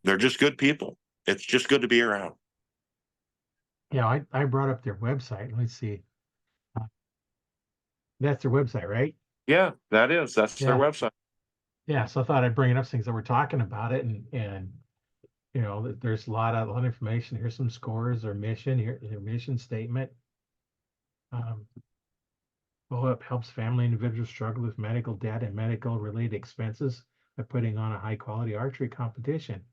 They're just good people. It's just good to be around. Yeah, I brought up their website. Let's see. Uh, That's their website, right? Yeah, that's their Yeah. website. Yeah. So I thought I'd bring it up since that we're talking about it, and there's a lot of information. Here's some scores, their mission statement. Um, Up helps family individuals struggle with medical debt and medical related expenses by putting on a high quality archery competition.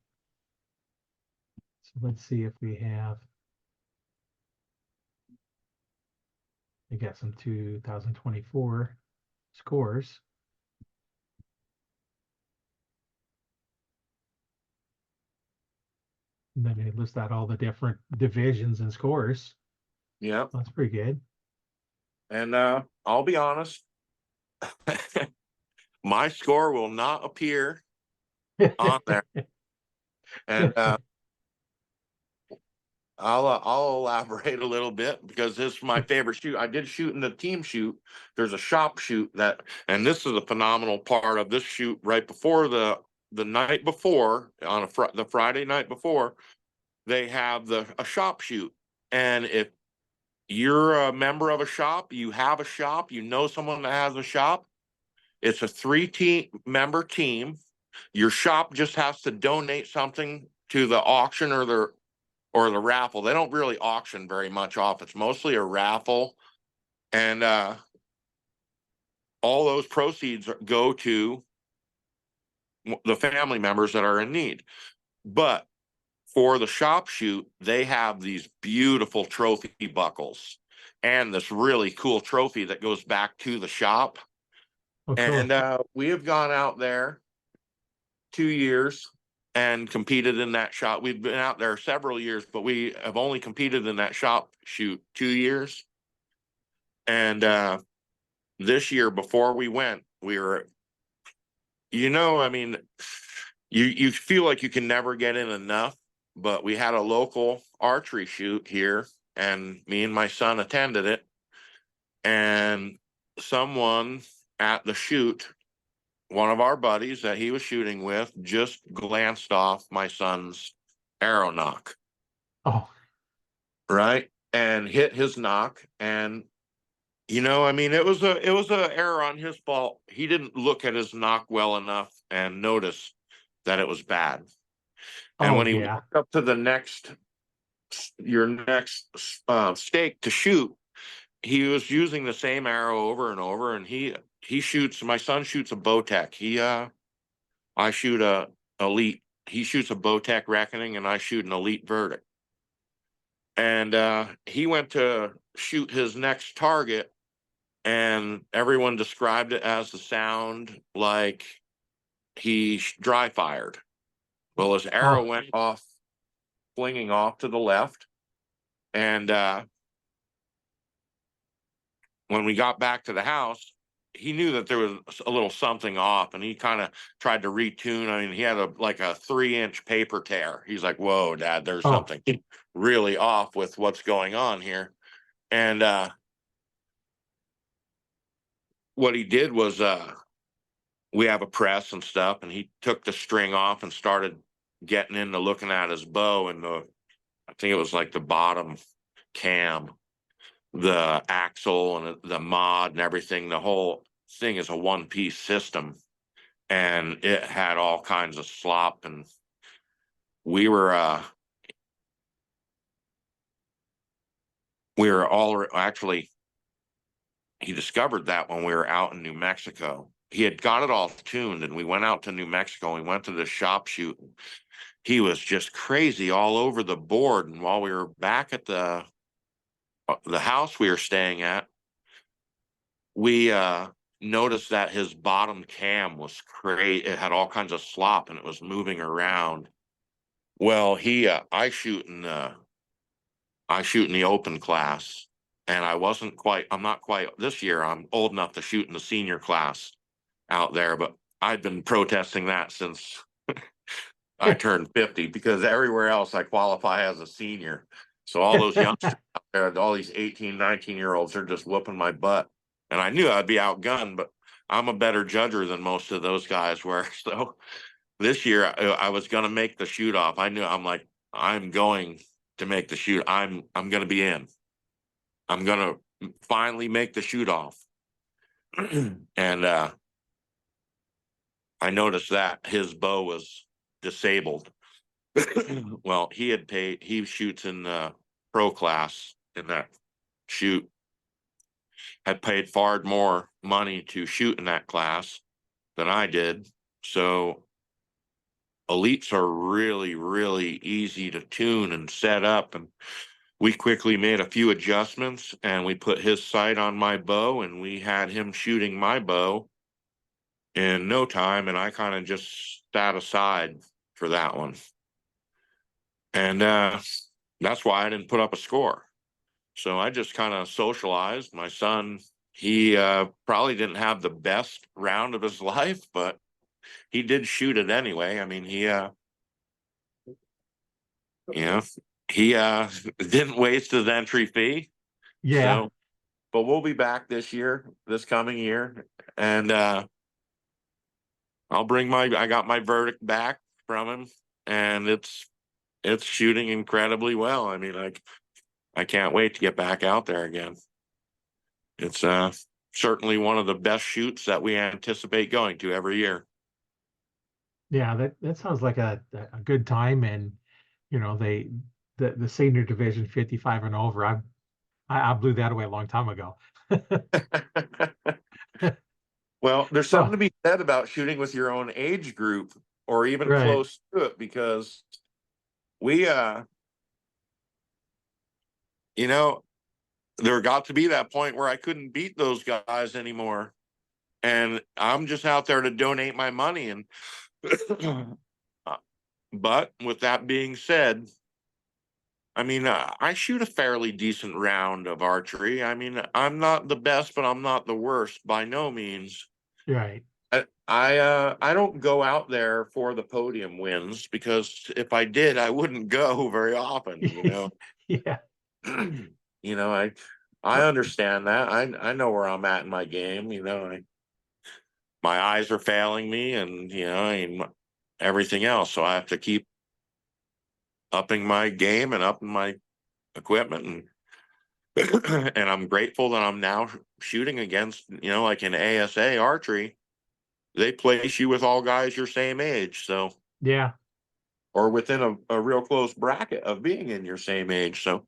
So let's see if we got some 2024 scores. And then they list out all the different divisions and scores. Yeah, That's pretty good. and I'll be honest, my score will not appear on there, and I'll elaborate a little bit because this is my favorite shoot. I did shoot in the team shoot. There's a shop shoot that, and this is a phenomenal part of this shoot. Right before the night before, on the Friday night before, they have a shop shoot, and if you're a member of a shop, you have a shop, you know someone that has a shop, it's a 3 team member team. Your shop just has to donate something to the auction or the raffle. They don't really auction very much off. It's mostly a raffle. And all those proceeds go to the family members that are in need. But for the shop shoot, they have these beautiful trophy buckles and this really cool trophy that goes back to the shop. Oh, And cool. we have gone out there 2 years and competed in that shop. We've been out there several years, but we have only competed in that shop shoot 2 years. And this year, before we went, we were, I mean, you feel like you can never get in enough. But we had a local archery shoot here, and me and my son attended it. And someone at the shoot, one of our buddies that he was shooting with, just glanced off my son's arrow nock, Oh, right, and hit his nock. And I mean, it was a error on his fault. He didn't look at his nock well enough and notice that it was bad. And oh when he yeah. walked up to your next stake to shoot, he was using the same arrow over and over. And he shoots. My son shoots a Bowtech. I shoot a elite. He shoots a Bowtech Reckoning, and I shoot an elite Verdict. And he went to shoot his next target, and everyone described it as the sound like he dry fired. Well, his arrow Oh, went off, flinging off to the left. And when we got back to the house, he knew that there was a little something off, and he kind of tried to retune. I mean, he had like a 3-inch paper tear. He's like, "Whoa, Dad, there's oh, something really off with what's going on here." And what he did was, we have a press and stuff, and he took the string off and started getting into looking at his bow, and I think it was like the bottom cam, the axle and the mod and everything. The whole thing is a one-piece system, and it had all kinds of slop. And we were all actually, he discovered that when we were out in New Mexico. He had got it all tuned, and we went out to New Mexico. We went to the shop shoot. He was just crazy all over the board. And while we were back at the house we were staying at, we noticed that his bottom cam was crazy. It had all kinds of slop, and it was moving around. Well, I shoot in the open class, and I'm not quite this year. I'm old enough to shoot in the senior class out there, but I've been protesting that since I turned 50, because everywhere else I qualify as a senior. So all those youngsters out there, all these 18, 19-year-olds are just whooping my butt. And I knew I'd be outgunned, but I'm a better judger than most of those guys were. So this year I was going to make the shoot off. I'm like, I'm going to make the shoot. I'm going to be in. I'm going to finally make the shoot off. And I noticed that his bow was disabled. Well, he shoots in the pro class in that shoot, had paid far more money to shoot in that class than I did. So elites are really, really easy to tune and set up. And we quickly made a few adjustments, and we put his sight on my bow, and we had him shooting my bow in no time. And I kind of just sat aside for that one. And that's why I didn't put up a score. So I just kind of socialized. My son, he probably didn't have the best round of his life, but he did shoot it anyway. I mean, yeah. he didn't waste his entry fee. Yeah. So, but we'll be back this year, this coming year, and I got my verdict back from him, and it's shooting incredibly well. I mean, I can't wait to get back out there again. It's certainly one of the best shoots that we anticipate going to every year. Yeah, that sounds like a good time. And they the senior division 55 and over, I blew that away a long time ago. Well, there's something So, to be said about shooting with your own age group or even right. close to it, because we you know, there got to be that point where I couldn't beat those guys anymore. And I'm just out there to donate my money. And but with that being said, I mean, I shoot a fairly decent round of archery. I mean, I'm not the best, but I'm not the worst by no means. Right. I don't go out there for the podium wins, because if I did, I wouldn't go very often. Yeah. I understand that. I know where I'm at in my game. My eyes are failing me, and everything else. So I have to keep upping my game and upping my equipment, and and I'm grateful that I'm now shooting against, like in ASA archery, they place you with all guys your same age. So, Yeah. or within a real close bracket of being in your same age. So,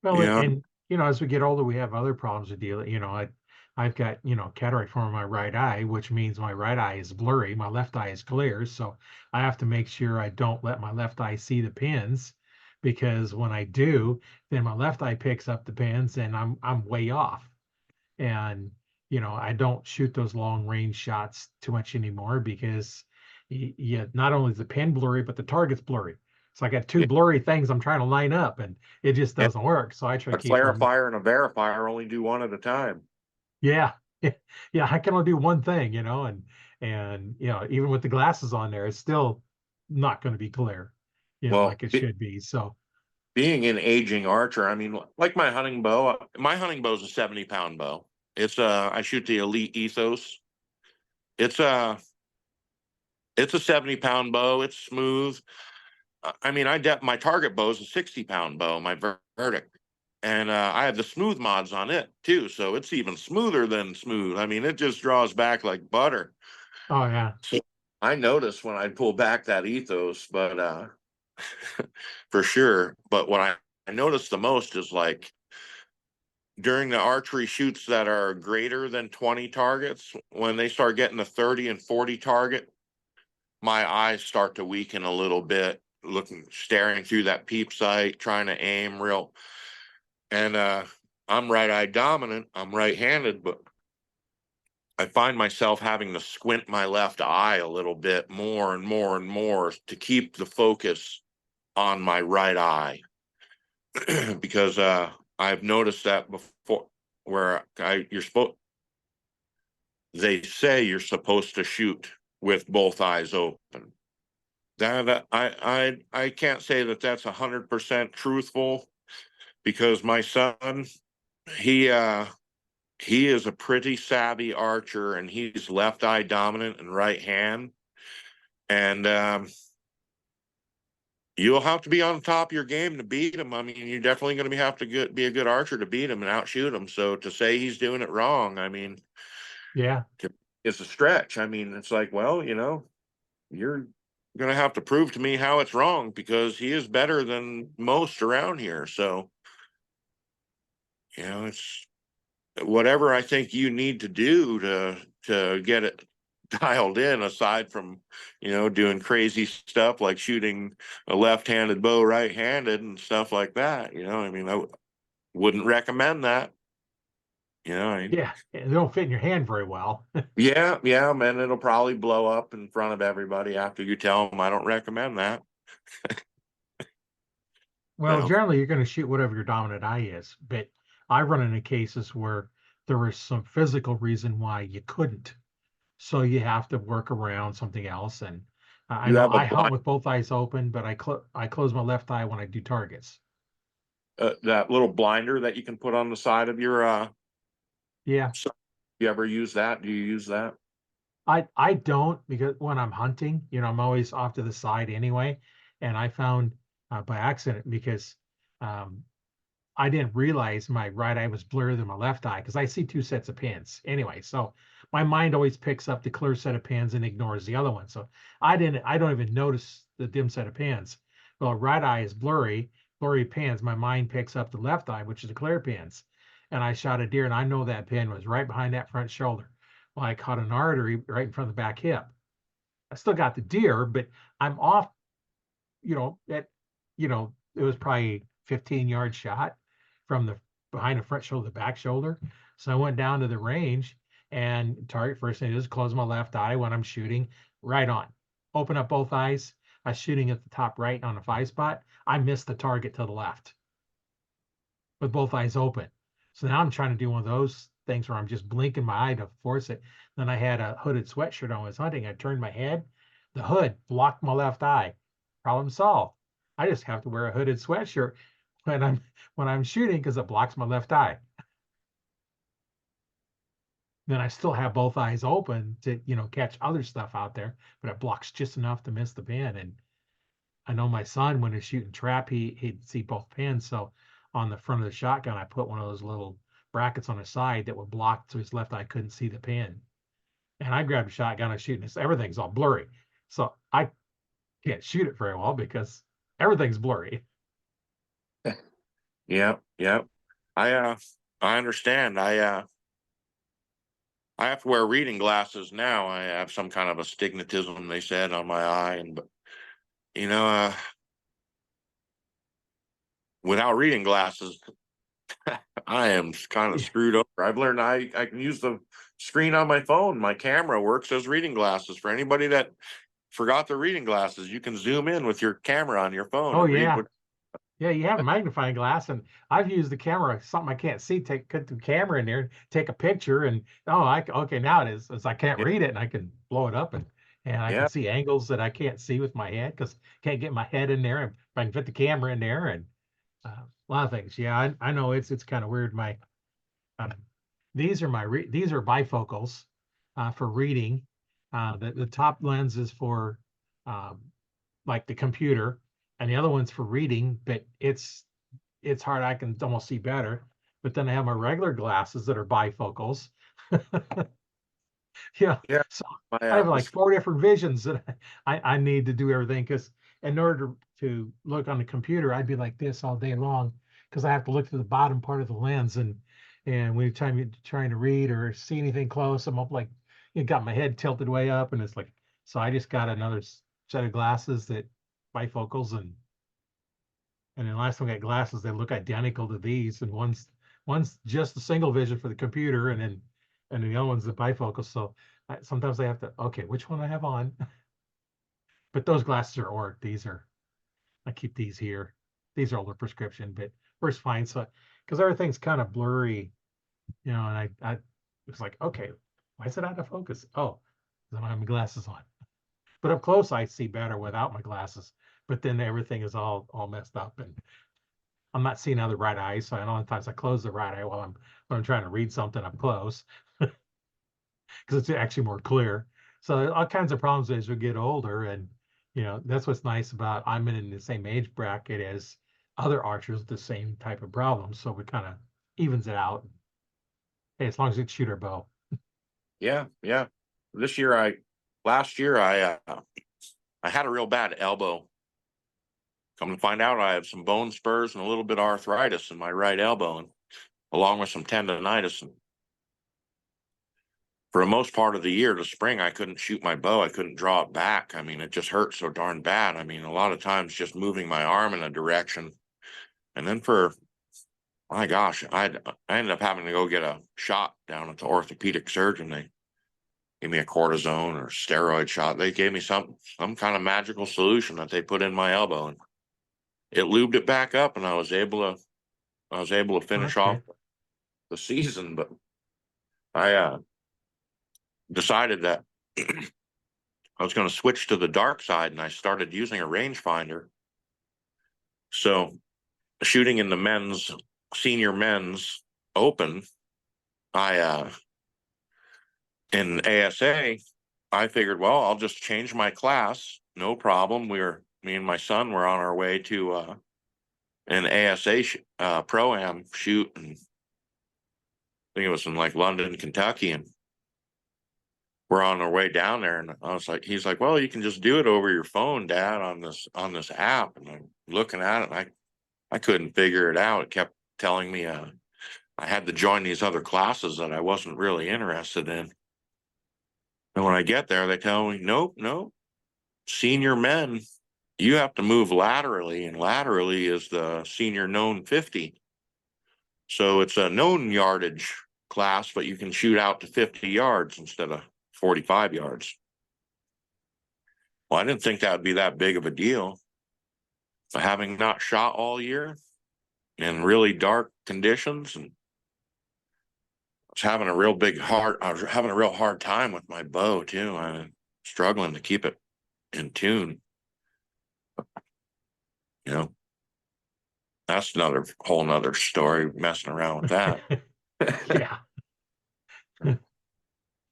Well, yeah, as we get older, we have other problems to deal with. I've got, cataract from my right eye, which means my right eye is blurry, my left eye is clear. So I have to make sure I don't let my left eye see the pins, because when I do, then my left eye picks up the pins and I'm way off. And I don't shoot those long range shots too much anymore, because yeah, not only is the pin blurry, but the target's blurry. So I got two yeah, blurry things I'm trying to line up, and it just yeah. doesn't work. So I try A to keep them. clarifier and a verifier only do one at a time. Yeah. Yeah, I can only do one thing, and even with the glasses on there, it's still not going to be clear, Well, like it should be. So, being an aging archer, I mean, like my hunting bow is a 70-pound bow. I shoot the Elite Ethos. It's a it's a 70-pound bow. It's smooth. I mean, my target bow is a 60-pound bow, my verdict. And I have the smooth mods on it too. So it's even smoother than smooth. I mean, it just draws back like butter. oh yeah. So I noticed when I pull back that ethos, but for sure. But what I noticed the most is like during the archery shoots that are greater than 20 targets, when they start getting the 30 and 40 target, my eyes start to weaken a little bit, staring through that peep sight, trying to aim real. And I'm right eye dominant. I'm right handed, but I find myself having to squint my left eye a little bit more and more and more to keep the focus on my right eye. Because I've noticed that before, where they say you're supposed to shoot with both eyes open. I can't say that that's 100% truthful, because my son, he he is a pretty savvy archer, and he's left eye dominant and right hand. And you'll have to be on top of your game to beat him. I mean, you're definitely going to have to be a good archer to beat him and outshoot him. So to say he's doing it wrong, I mean, Yeah. it's a stretch. I mean, it's like, well, you're going to have to prove to me how it's wrong, because he is better than most around here. So, it's whatever I think you need to do to get it dialed in, aside from doing crazy stuff like shooting a left-handed bow right-handed and stuff like that. I mean, wouldn't recommend that. Yeah. They don't fit in your hand very well. Yeah, man, it'll probably blow up in front of everybody after you tell them I don't recommend that. Well, So generally, you're going to shoot whatever your dominant eye is, but I run into cases where there was some physical reason why you couldn't. So you have to work around something else. And I You know have a I hunt blind, with both eyes open, but I close my left eye when I do targets. that little blinder that you can put on the side of your, Yeah, you ever use that? Do you use that? I don't because when I'm hunting, I'm always off to the side anyway. And I found by accident because um, I didn't realize my right eye was blurrier than my left eye because I see two sets of pins anyway. So my mind always picks up the clear set of pins and ignores the other one. So I don't even notice the dim set of pins. Well, right eye is blurry pins. My mind picks up the left eye, which is the clear pins. And I shot a deer and I know that pin was right behind that front shoulder. Well, I caught an artery right in front of the back hip. I still got the deer, but I'm off, at, it was probably 15 yard shot from the behind the front shoulder, the back shoulder. So I went down to the range and target first thing is close my left eye when I'm shooting right on. Open up both eyes. I was shooting at the top right on a 5 spot. I missed the target to the left with both eyes open. So now I'm trying to do one of those things where I'm just blinking my eye to force it. Then I had a hooded sweatshirt on when I was hunting. I turned my head, the hood blocked my left eye. Problem solved. I just have to wear a hooded sweatshirt when I'm shooting because it blocks my left eye. Then I still have both eyes open to, catch other stuff out there, but it blocks just enough to miss the pin. And I know my son, when he's shooting trap, he'd see both pins. So on the front of the shotgun, I put one of those little brackets on the side that would block so his left eye couldn't see the pin. And I grabbed a shotgun and shooting this. Everything's all blurry. So I can't shoot it very well because everything's blurry. Yeah, yeah. I uh I understand. I have to wear reading glasses now. I have some kind of astigmatism, they said, on my eye, and but you know, without reading glasses, I am kind of Yeah. screwed over. I've learned I can use the screen on my phone. My camera works as reading glasses. For anybody that forgot their reading glasses, you can zoom in with your camera on your phone Oh and read yeah. what. Yeah, you have a magnifying glass, and I've used the camera, something I can't see, put the camera in there, take a picture, and okay, now it is. It's, I can't Yeah, read it, and I can blow it up, and I can yeah, see angles that I can't see with my head because can't get my head in there. And if I can fit the camera in there, and a lot of things. Yeah, I know it's kind of weird. Um, these are bifocals for reading. The top lens is for um, like the computer, and the other one's for reading, but it's hard. I can almost see better. But then I have my regular glasses that are bifocals. Yeah. yeah. So My I have like this, four different visions that I need to do everything because in order to look on the computer, I'd be like this all day long because I have to look to the bottom part of the lens and when you're trying to read or see anything close, I'm up like got my head tilted way up and it's like so I just got another set of glasses that bifocals and then last time I got glasses that look identical to these, and one's just a single vision for the computer, and the other one's the bifocal. So sometimes I have to okay, which one I have on? But those glasses are orc. These are I keep these here. These are older prescription, but works fine. So because everything's kind of blurry, and I was like, okay, why is it out of focus? Oh, I don't have my glasses on. But up close, I see better without my glasses. But then everything is all messed up and I'm not seeing out of the right eye, so I know sometimes I close the right eye while I'm trying to read something up close because it's actually more clear. So all kinds of problems as we get older, and that's what's nice about I'm in the same age bracket as other archers with the same type of problems, so we kind of evens it out. Hey, as long as we can shoot our bow. yeah, yeah. This year, last year, I had a real bad elbow. Come to find out, I have some bone spurs and a little bit of arthritis in my right elbow, and along with some tendonitis. And for the most part of the year, the spring, I couldn't shoot my bow. I couldn't draw it back. I mean, it just hurt so darn bad. I mean, a lot of times just moving my arm in a direction. And then my gosh, I ended up having to go get a shot down at the orthopedic surgeon. They gave me a cortisone or steroid shot. They gave me some kind of magical solution that they put in my elbow, and it lubed it back up, and I was able to Oh, finish that's off good. the season. But I decided that I was going to switch to the dark side, and I started using a rangefinder. So shooting in the senior men's open, I in ASA, I figured, well, I'll just change my class. No problem. Me and my son were on our way to an ASA pro-am shoot, and I think it was in like London, Kentucky, and we're on our way down there. And he's like, well, you can just do it over your phone, Dad, on this app. And I'm looking at it, and I couldn't figure it out. It kept telling me I had to join these other classes that I wasn't really interested in. And when I get there, they tell me, nope, nope, senior men, you have to move laterally, and laterally is the senior known 50. So it's a known yardage class, but you can shoot out to 50 yards instead of 45 yards. Well, I didn't think that would be that big of a deal. But having not shot all year in really dark conditions, and I was having a real hard time with my bow too. I'm struggling to keep it in tune. You know, that's another whole nother story, messing around with that. Yeah.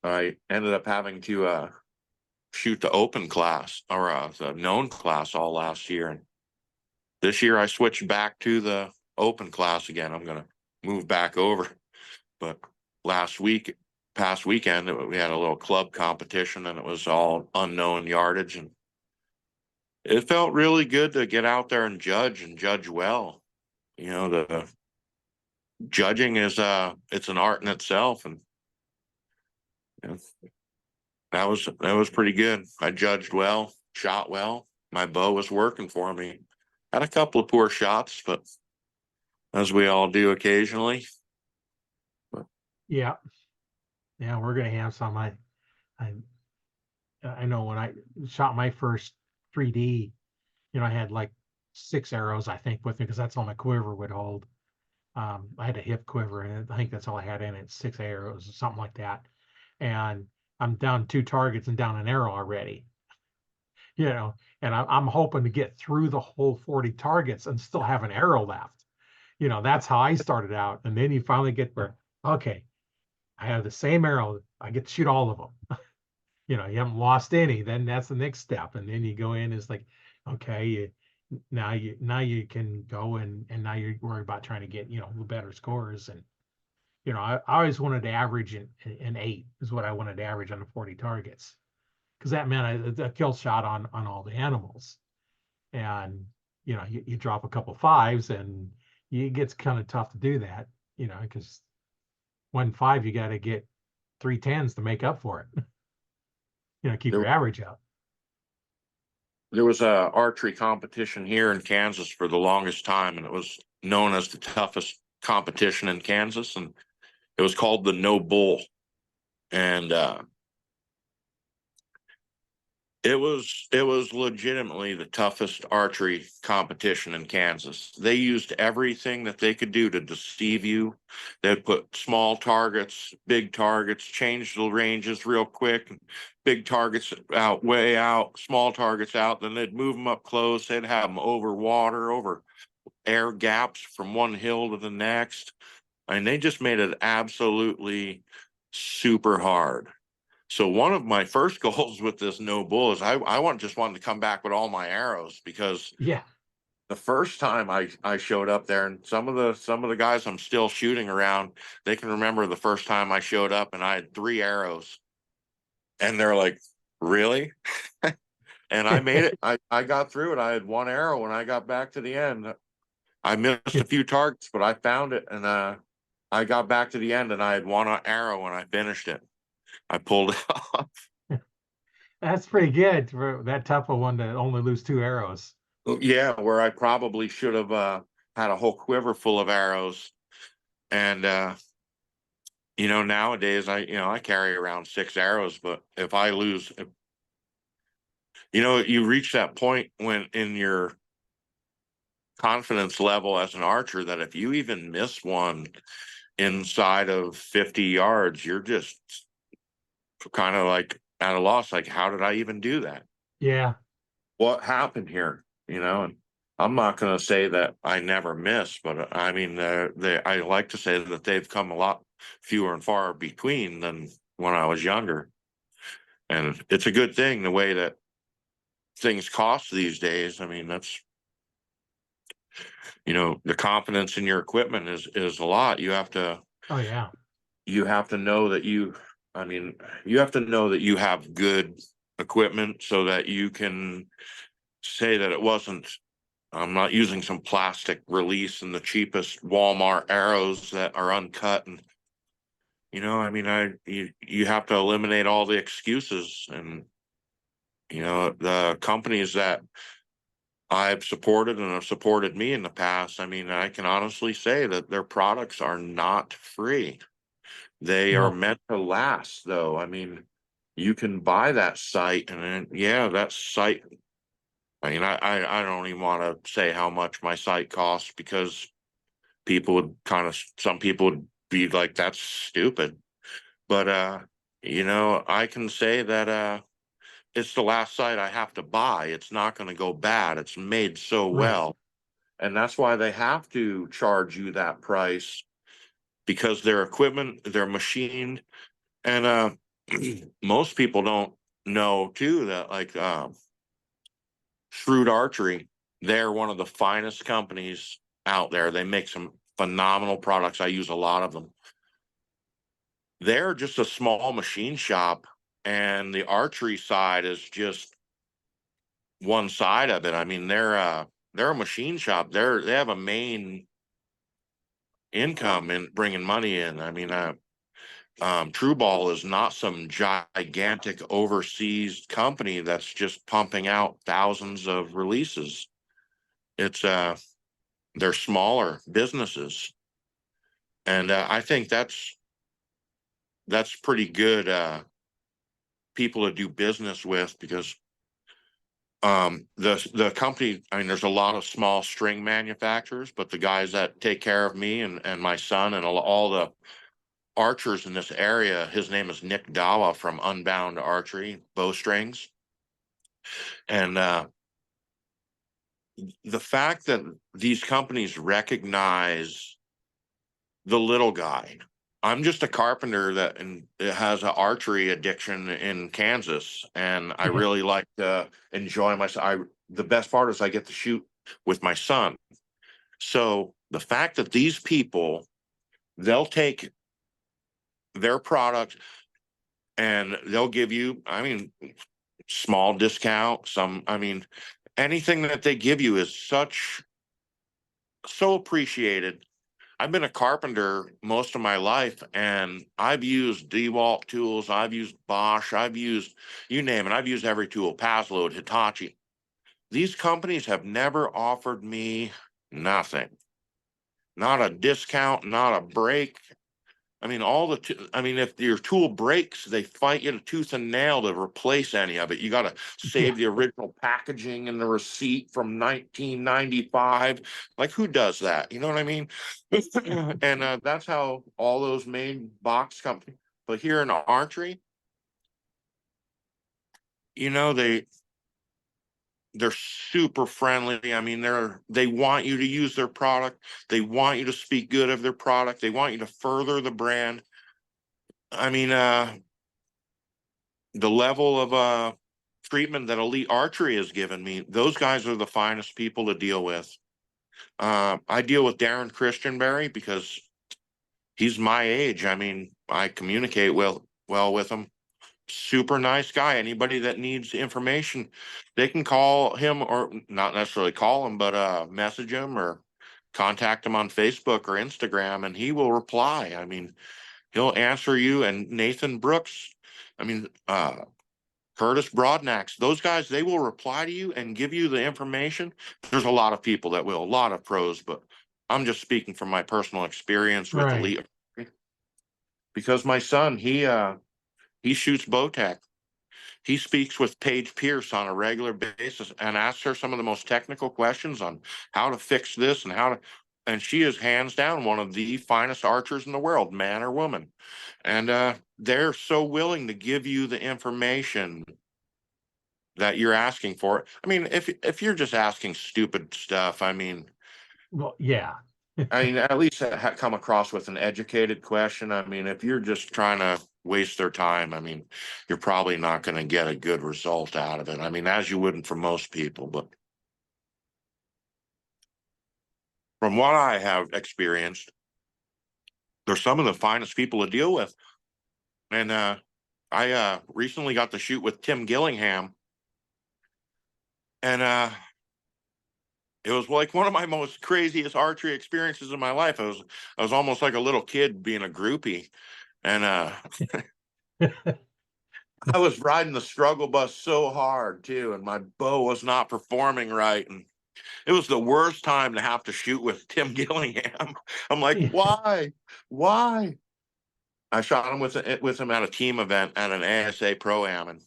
I ended up having to shoot the open class, or the known class, all last year. And this year I switched back to the open class again. I'm going to move back over. But past weekend, we had a little club competition, and it was all unknown yardage. And it felt really good to get out there and judge well. You know, the judging it's an art in itself. And you know, that was pretty good. I judged well, shot well. My bow was working for me. Had a couple of poor shots, but as we all do occasionally. Yeah. Yeah, we're gonna have some. I I know when I shot my first 3D, I had like 6 arrows, I think, with me because that's all my quiver would hold. I had a hip quiver, and I think that's all I had in it, 6 arrows or something like that. And I'm down 2 targets and down an arrow already, you know, and I'm hoping to get through the whole 40 targets and still have an arrow left. That's how I started out. And then you finally get where, okay, I have the same arrow. I get to shoot all of them. You haven't lost any. Then that's the next step. And then you go in, it's like, okay, now you can go and now you're worried about trying to get, the better scores. And, I always wanted to average an 8 is what I wanted to average on the 40 targets. Because that meant a kill shot on all the animals. And, you drop a couple fives and it gets kind of tough to do that, because 1 5, you got to get 3 10s to make up for it. Keep There, your average up. there was a archery competition here in Kansas for the longest time, and it was known as the toughest competition in Kansas, and it was called the No Bull. And it was legitimately the toughest archery competition in Kansas. They used everything that they could do to deceive you. They'd put small targets, big targets, change the ranges real quick. Big targets out, way out, small targets out. Then they'd move them up close. They'd have them over water, over air gaps from one hill to the next. And they just made it absolutely super hard. So one of my first goals with this no bull is just wanted to come back with all my arrows, because Yeah. the first time I showed up there, and some of the guys I'm still shooting around, they can remember the first time I showed up and I had 3 arrows, and they're like, really? And I made it. I got through it. I had 1 arrow when I got back to the end. I missed a few targets, but I found it, and I got back to the end, and I had 1 arrow when I finished it. I pulled it off. That's pretty good for that tough of one to only lose 2 arrows. Yeah, where I probably should have had a whole quiver full of arrows. And nowadays I carry around 6 arrows, but if I lose, you reach that point when in your confidence level as an archer that if you even miss one inside of 50 yards, you're just kind of like at a loss, like, how did I even do that? Yeah. What happened here? And I'm not going to say that I never miss, but I mean, I like to say that they've come a lot fewer and far between than when I was younger. And it's a good thing the way that things cost these days. I mean, that's, the confidence in your equipment is a lot. Oh yeah. You have to know that I mean, you have to know that you have good equipment so that you can say that it wasn't, I'm not using some plastic release and the cheapest Walmart arrows that are uncut. And, I mean, you have to eliminate all the excuses. And, the companies that I've supported and have supported me in the past, I mean, I can honestly say that their products are not free. They are No. meant to last, though. I mean, you can buy that site, and then, yeah, that site. I mean, I don't even want to say how much my site costs because some people would be like, that's stupid. But I can say that it's the last site I have to buy. It's not going to go bad. It's made so Right. well. And that's why they have to charge you that price because their equipment, their machine, and most people don't know too that like Shrewd Archery, they're one of the finest companies out there. They make some phenomenal products. I use a lot of them. They're just a small machine shop, and the archery side is just one side of it. I mean, they're a machine shop. They have a main income in bringing money in. I mean, True Ball is not some gigantic overseas company that's just pumping out thousands of releases. It's they're smaller businesses, and I think that's pretty good people to do business with because the company, I mean, there's a lot of small string manufacturers, but the guys that take care of me and my son and all the archers in this area, his name is Nick Dawa from Unbound Archery Bowstrings. And the fact that these companies recognize the little guy. I'm just a carpenter that has an archery addiction in Kansas, and I Yeah. really like to enjoy myself. The best part is I get to shoot with my son. So the fact that these people, they'll take their product and they'll give you, I mean, small discount, I mean, anything that they give you is so appreciated. I've been a carpenter most of my life, and I've used DeWalt tools. I've used Bosch. I've used, you name it. I've used every tool, Pazload, Hitachi. These companies have never offered me nothing, not a discount, not a break. I mean, I mean, if your tool breaks, they fight you to tooth and nail to replace any of it. You got to Yeah. save the original packaging and the receipt from 1995. Like, who does that? You know what I mean? And that's how all those main box companies. But here in archery, you know, they're super friendly. I mean, they want you to use their product. They want you to speak good of their product. They want you to further the brand. I mean, the level of treatment that Elite Archery has given me, those guys are the finest people to deal with. I deal with Darren Christianberry because he's my age. I mean, I communicate well with him. Super nice guy. Anybody that needs information, they can call him or not necessarily call him, but message him or contact him on Facebook or Instagram, and he will reply. I mean, he'll answer you. And Nathan Brooks, I mean, Curtis Broadnax, those guys, they will reply to you and give you the information. There's a lot of people that will, a lot of pros, but I'm just speaking from my personal experience with Right. Elite because my son, he shoots Bowtech. He speaks with Paige Pierce on a regular basis and asks her some of the most technical questions on how to fix this and and she is hands down one of the finest archers in the world, man or woman. And they're so willing to give you the information that you're asking for. I mean, if you're just asking stupid stuff, Well, yeah. at least come across with an educated question. I mean, if you're just trying to waste their time, I mean, you're probably not going to get a good result out of it. I mean, as you wouldn't for most people, but from what I have experienced, they're some of the finest people to deal with. And I recently got to shoot with Tim Gillingham, and it was like one of my most craziest archery experiences in my life. I was almost like a little kid being a groupie, and I was riding the struggle bus so hard too, and my bow was not performing right, and it was the worst time to have to shoot with Tim Gillingham. I'm like, why? I shot him with him at a team event at an ASA Pro-Am, and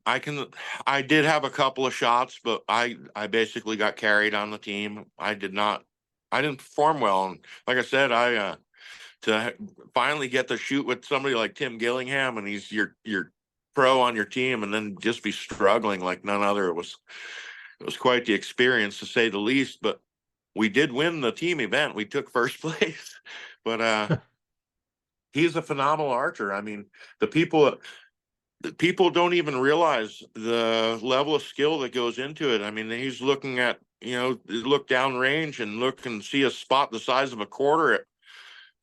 I did have a couple of shots, but I basically got carried on the team. I didn't perform well, and like I said, I to finally get to shoot with somebody like Tim Gillingham, and he's your pro on your team, and then just be struggling like none other. It was quite the experience, to say the least. But we did win the team event. We took first place, but he's a phenomenal archer. I mean, the people don't even realize the level of skill that goes into it. I mean, he's looking at, look down range and look and see a spot the size of a quarter at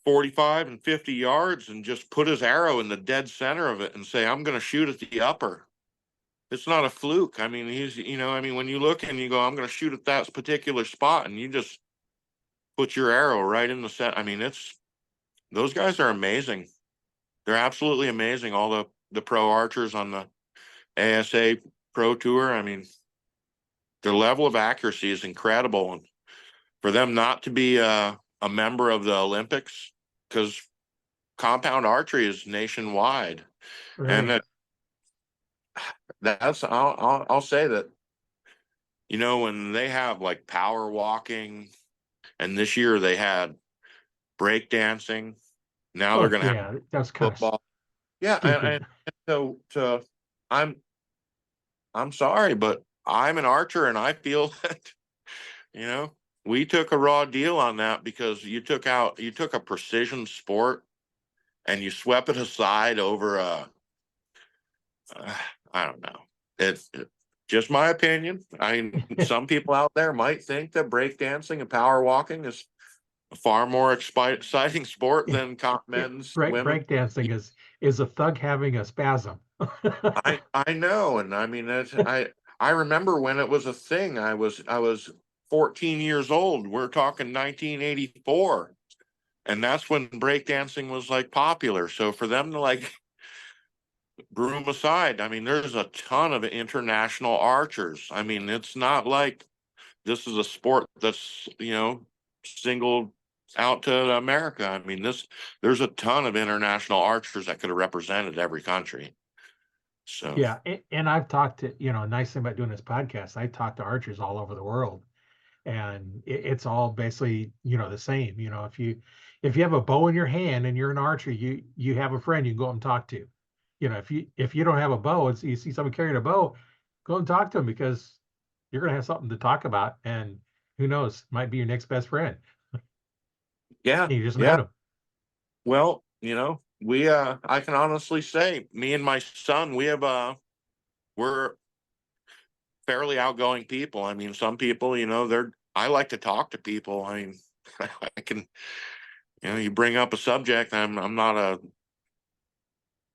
45 and 50 yards and just put his arrow in the dead center of it and say, I'm going to shoot at the upper. It's not a fluke. I mean, when you look and you go, I'm going to shoot at that particular spot, and you just put your arrow right in the set. I mean, those guys are amazing. They're absolutely amazing. All the pro archers on the ASA Pro Tour. I mean, their level of accuracy is incredible. And for them not to be a member of the Olympics, because compound archery is nationwide, and Right. I'll say that, when they have like power walking, and this year they had break dancing, now they're Oh, going to have yeah. That's kind of football. Yeah, stupid. and so I'm I'm sorry, but I'm an archer, and I feel that, you know, we took a raw deal on that, because you took a precision sport and you swept it aside over uh, I don't know. It's just my opinion. Some people out there might think that breakdancing and power walking is a far more exciting sport Yeah. than Yeah. men's, women. Breakdancing is a thug having a spasm. I know, and I mean, I remember when it was a thing. I was 14 years old. We're talking 1984, and that's when breakdancing was like popular. So for them to like broom aside, I mean, there's a ton of international archers. I mean, it's not like this is a sport that's, singled out to America. I mean, there's a ton of international archers that could have represented every country. So Yeah, and I've talked to, nice thing about doing this podcast, I talk to archers all over the world, and it's all basically, the same. If you have a bow in your hand and you're an archer, you have a friend you can go up and talk to. If you don't have a bow, and you see someone carrying a bow, go and talk to them, because you're gonna have something to talk about, and who knows, might be your next best friend. yeah, You just met yeah. them. Well, we I can honestly say, me and my son, we're fairly outgoing people. I mean, some people, I like to talk to people. I mean, I can, you bring up a subject, I'm not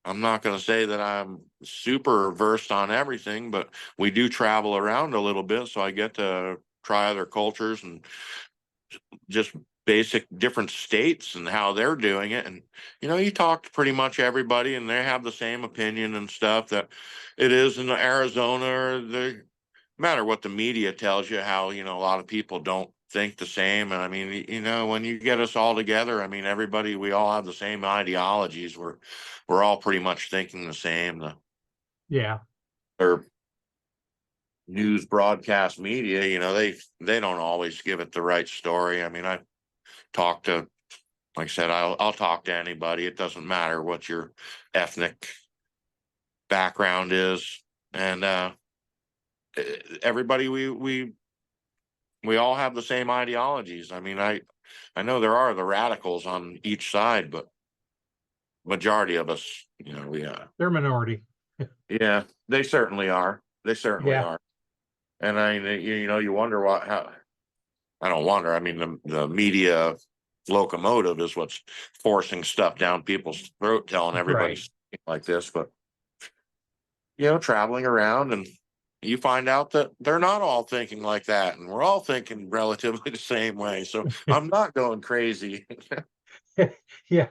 going to say that I'm super versed on everything, but we do travel around a little bit, so I get to try other cultures and just basic different states and how they're doing it. And, you talk to pretty much everybody, and they have the same opinion and stuff, that it is in Arizona, or the matter what the media tells you, how, a lot of people don't think the same. And I mean, when you get us all together, I mean, everybody, we all have the same ideologies. We're all pretty much thinking the same. Yeah. Or news broadcast media, they don't always give it the right story. I mean, I talk to, like I said, I'll talk to anybody. It doesn't matter what your ethnic background is. And everybody, we all have the same ideologies. I mean, I know there are the radicals on each side, but majority of us, They're minority. yeah, they certainly are. They certainly Yeah, are. And you wonder how. I don't wonder. I mean, the media locomotive is what's forcing stuff down people's throat, telling everybody right. like this. But traveling around, and you find out that they're not all thinking like that, and we're all thinking relatively the same way. So I'm not going crazy. Yeah,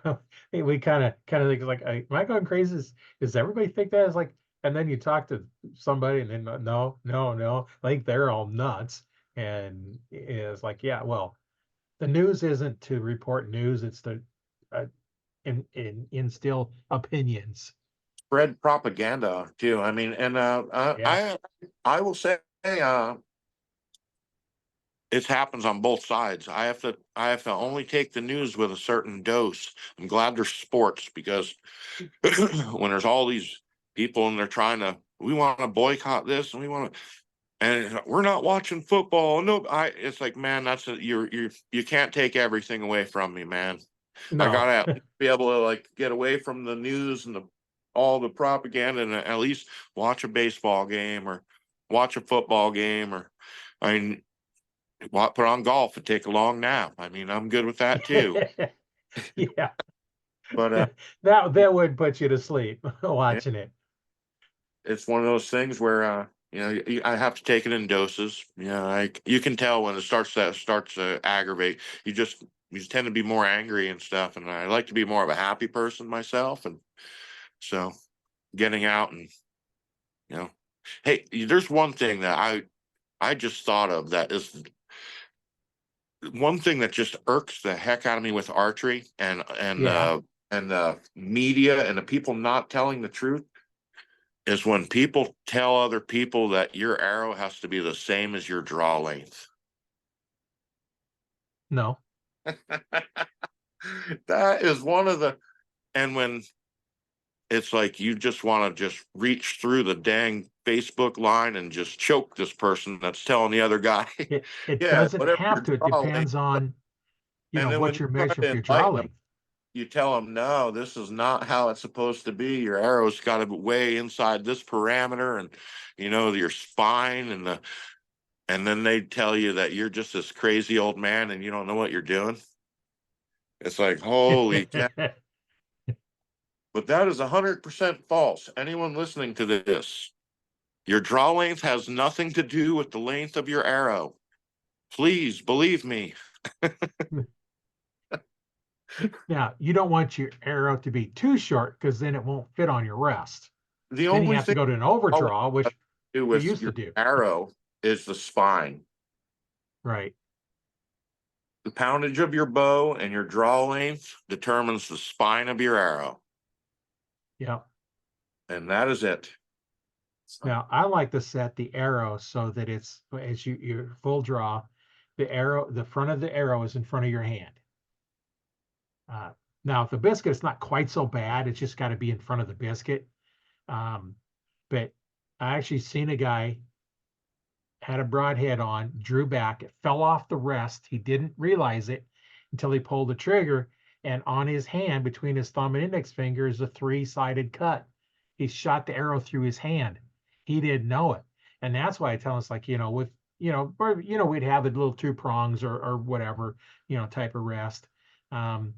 we kind of think like, am I going crazy? Is everybody think that? Is like, and then you talk to somebody, and then no, no, no, like they're all nuts, and it's like, yeah, well, the news isn't to report news; it's to uh, instill opinions. Spread propaganda too. I mean, and Yeah, I will say it happens on both sides. I have to only take the news with a certain dose. I'm glad there's sports, because when there's all these people and they're trying to, we want to boycott this and we want to, and we're not watching football. No, it's like, man, you can't take everything away from me, man. I no, gotta at least be able to like get away from the news and all the propaganda, and at least watch a baseball game or watch a football game, or I mean, put on golf and take a long nap. I mean, I'm good with that too. yeah, But that would put you to sleep yeah, watching it. it's one of those things where I have to take it in doses. You can tell when it starts to aggravate. You just tend to be more angry and stuff, and I like to be more of a happy person myself, and so getting out and you know, hey, there's one thing that I just thought of that is one thing that just irks the heck out of me with archery Yeah, and the media and the people not telling the truth is when people tell other people that your arrow has to be the same as your draw length. no. That is one of the, and when it's like you just want to just reach through the dang Facebook line and just choke this person that's telling the other guy, It yeah, doesn't whatever have your to. It draw length. depends on, And then when what you you're try measuring for to your draw enlighten them, length. you tell them, no, this is not how it's supposed to be. Your arrow's got to weigh inside this parameter, and your spine and then they tell you that you're just this crazy old man and you don't know what you're doing. It's like, holy cow. But that is 100% false. Anyone listening to this, your draw length has nothing to do with the length of your arrow. Please believe me. Now, you don't want your arrow to be too short because then it won't fit on your rest. The Then you only have to thing go to an draw length overdraw, has which to do we with used to your do. arrow is the spine. Right. The poundage of your bow and your draw length determines the spine of your arrow, Yeah. and that is it. Now, I like to set the arrow so that it's as your full draw, the front of the arrow is in front of your hand. Uh, Now, if the biscuit, it's not quite so bad. It's just got to be in front of the biscuit. Um, but I actually seen a guy had a broadhead on, drew back, it fell off the rest. He didn't realize it until he pulled the trigger, and on his hand, between his thumb and index finger, is a three-sided cut. He shot the arrow through his hand. He didn't know it, and that's why I tell us, like, with we'd have the little two prongs or whatever, type of rest. Um,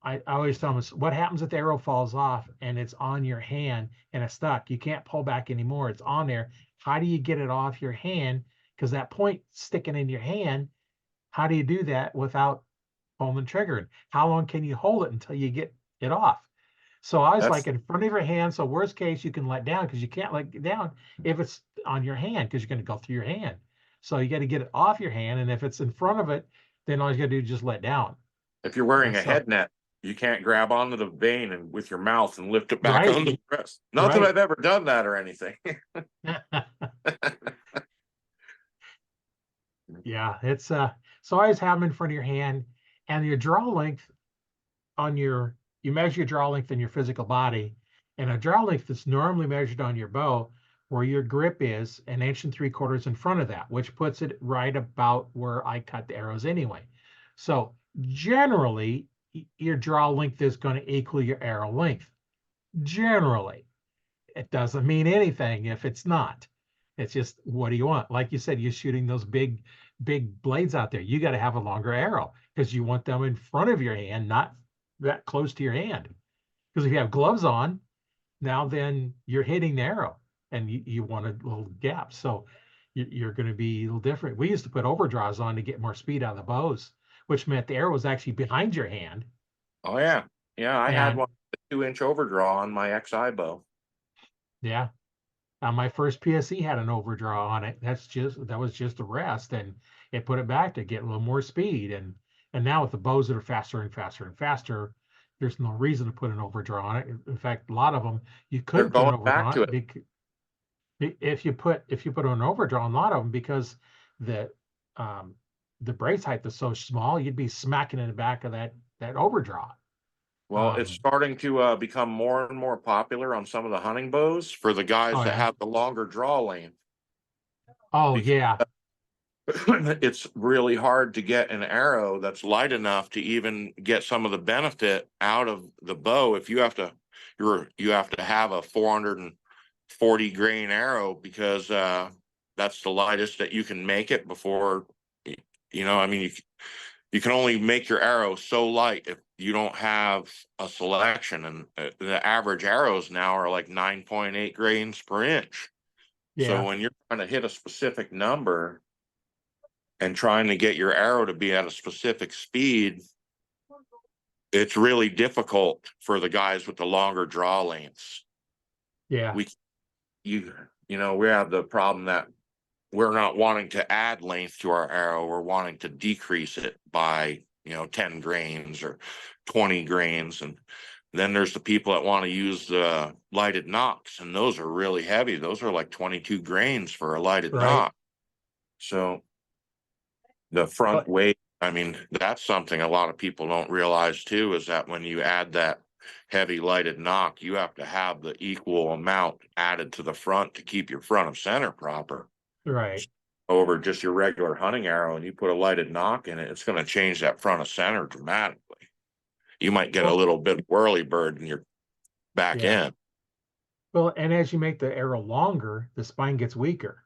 I always tell them, what happens if the arrow falls off and it's on your hand and it's stuck? You can't pull back anymore. It's on there. How do you get it off your hand? Because that point sticking in your hand, how do you do that without pulling the trigger? How long can you hold it until you get it off? So I was That's like, in front of your hand. So worst case, you can let down, because you can't let it down if it's on your hand, because you're going to go through your hand. So you got to get it off your hand. And if it's in front of it, then all you got to do is just let down. if you're wearing a So, head net, you can't grab onto the vein and with your mouth and lift it back right, on the breast. Not that right. I've ever done that or anything. Yeah, it's always have them in front of your hand, and your draw length on your you measure your draw length in your physical body, and a draw length is normally measured on your bow where your grip is 1.75 inches in front of that, which puts it right about where I cut the arrows anyway. So generally, your draw length is going to equal your arrow length. Generally, it doesn't mean anything if it's not. It's just what do you want? Like you said, you're shooting those big blades out there. You got to have a longer arrow because you want them in front of your hand, not that close to your hand. Because if you have gloves on, now then you're hitting the arrow and you want a little gap. So you're going to be a little different. We used to put overdraws on to get more speed out of the bows, which meant the arrow was actually behind your hand. Oh yeah, yeah. I had And one 2 inch overdraw on my XI bow. yeah, my first PSE had an overdraw on it. That was just a rest, and it put it back to get a little more speed. And now with the bows that are faster and faster and faster, there's no reason to put an overdraw on it. In fact, a lot of them you They're couldn't put an going overdraw back on to it it. if you put an overdraw on a lot of them because the um, the brace height is so small, you'd be smacking in the back of that overdraw. Well, it's Um, starting to become more and more popular on some of the hunting bows for the guys oh that yeah, have the longer draw length oh because yeah, it's really hard to get an arrow that's light enough to even get some of the benefit out of the bow. If you have to have a 440 grain arrow because that's the lightest that you can make it before I mean you can only make your arrow so light if you don't have a selection, and the average arrows now are like 9.8 grains per inch. So yeah, when you're trying to hit a specific number and trying to get your arrow to be at a specific speed, it's really difficult for the guys with the longer draw lengths. yeah, We you we have the problem that we're not wanting to add length to our arrow, we're wanting to decrease it by 10 grains or 20 grains. And then there's the people that want to use the lighted nocks, and those are really heavy. Those are like 22 grains for a lighted right. nock. So the front But weight, I mean, that's something a lot of people don't realize too, is that when you add that heavy lighted nock, you have to have the equal amount added to the front to keep your front of center proper. right. Over just your regular hunting arrow and you put a lighted nock in it, it's going to change that front of center dramatically. You might get a Well, little bit of whirly bird in your back yeah. end. Well, and as you make the arrow longer, the spine gets weaker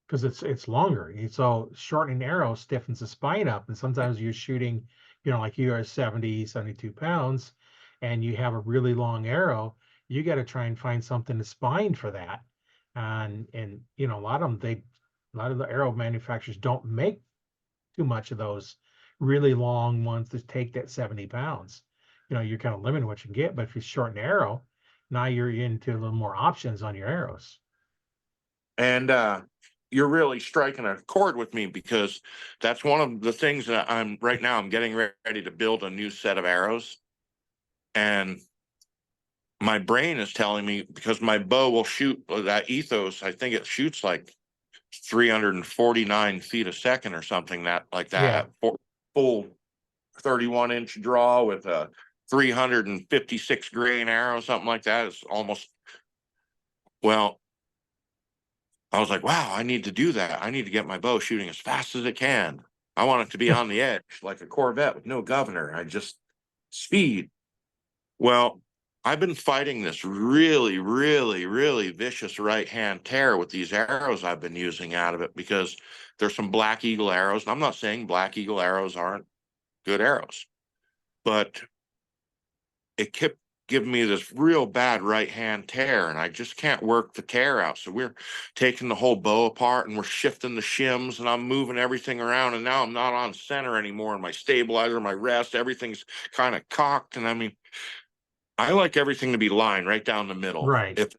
because it's longer. So shortening the arrow stiffens the spine up. And sometimes you're shooting, like you are 70, 72 pounds, and you have a really long arrow, you got to try and find something to spine for that. And a lot of them a lot of the arrow manufacturers don't make too much of those really long ones that take that 70 pounds. You're kind of limited what you can get, but if you shorten the arrow, now you're into a little more options on your arrows. And you're really striking a chord with me because that's one of the things that I'm getting ready to build a new set of arrows. And my brain is telling me, because my bow will shoot that ethos, I think it shoots like 349 feet a second or something that like Yeah, that full 31-inch draw with a 356 grain arrow, something like that. Is almost, well, I was like, wow, I need to do that. I need to get my bow shooting as fast as it can. I want it to be on the edge like a Corvette with no governor. I just speed. Well, I've been fighting this really, really, really vicious right hand tear with these arrows I've been using out of it because there's some Black Eagle arrows. And I'm not saying Black Eagle arrows aren't good arrows, but it kept giving me this real bad right hand tear, and I just can't work the tear out. So we're taking the whole bow apart and we're shifting the shims, and I'm moving everything around. And now I'm not on center anymore. And my stabilizer, my rest, everything's kind of cocked. And I mean, I like everything to be lined right down the middle. right. If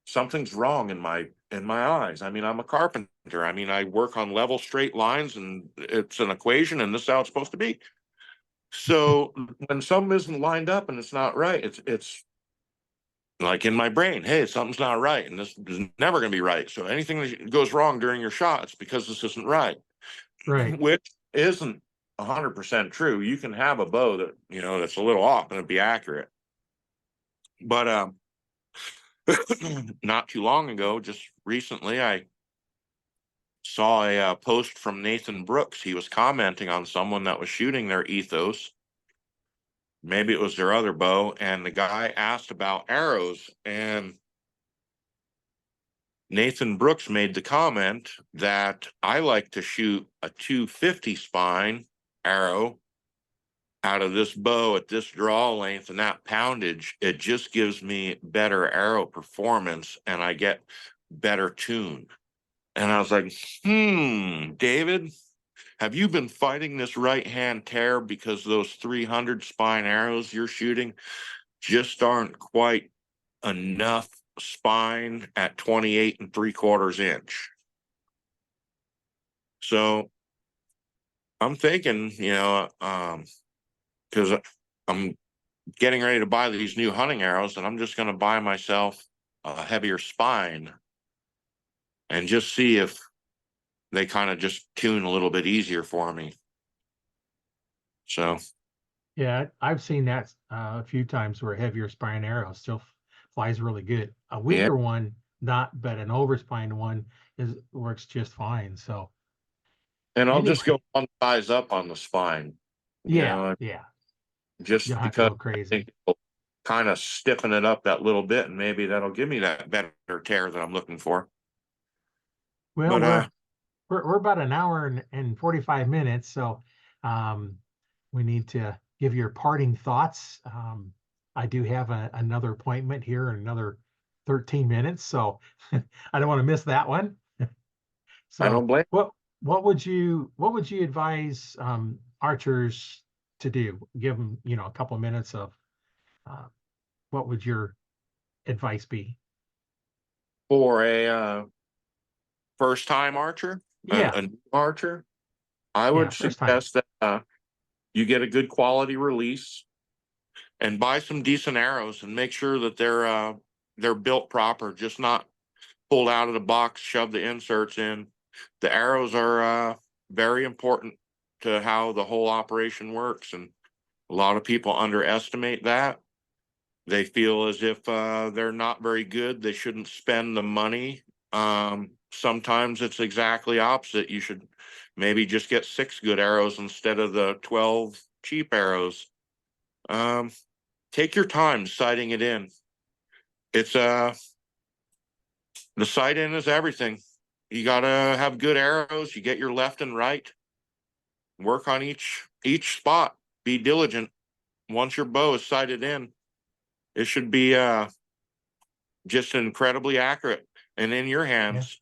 something's wrong in my eyes, I mean, I'm a carpenter. I mean, I work on level straight lines, and it's an equation, and this is how it's supposed to be. So when something isn't lined up and it's not right, like in my brain, hey, something's not right, and this is never going to be right. So anything that goes wrong during your shot, it's because this isn't right, Right. which isn't 100% true. You can have a bow that that's a little off and it'd be accurate. But not too long ago, just recently, I saw a post from Nathan Brooks. He was commenting on someone that was shooting their ethos. Maybe it was their other bow, and the guy asked about arrows, and Nathan Brooks made the comment that I like to shoot a 250 spine arrow out of this bow at this draw length and that poundage. It just gives me better arrow performance and I get better tune. And I was like, David, have you been fighting this right hand tear because those 300 spine arrows you're shooting just aren't quite enough spine at 28 3/4 inch? So I'm thinking, because I'm getting ready to buy these new hunting arrows, and I'm just going to buy myself a heavier spine and just see if they kind of just tune a little bit easier for me. So, Yeah, I've seen that a few times where a heavier spine arrow still flies really good. A yeah. weaker one, not, but an overspined one works just fine. So And I'll just go anyway, one size up on the spine, yeah, yeah. You just don't have to because go I think crazy. it'll kind of stiffen it up that little bit, and maybe that'll give me that better tear that I'm looking for. Well, But we're about an hour and 45 minutes, so um, we need to give your parting thoughts. I do have another appointment here in another 13 minutes, so I don't want to miss that one. I don't So blame. what would you advise archers to do? Give them, a couple of minutes of uh, what would your advice be? For a first time archer, Yeah, a new archer, I yeah, would first time. suggest that you get a good quality release and buy some decent arrows and make sure that they're built proper, just not pulled out of the box, shove the inserts in. The arrows are very important to how the whole operation works, and a lot of people underestimate that. They feel as if they're not very good. They shouldn't spend the money. Sometimes it's exactly opposite. You should maybe just get 6 good arrows instead of the 12 cheap arrows. Um, Take your time sighting it in. It's the sight in is everything. You gotta have good arrows. You get your left and right. Work on each spot. Be diligent. Once your bow is sighted in, it should be just incredibly accurate and in your Yeah, hands.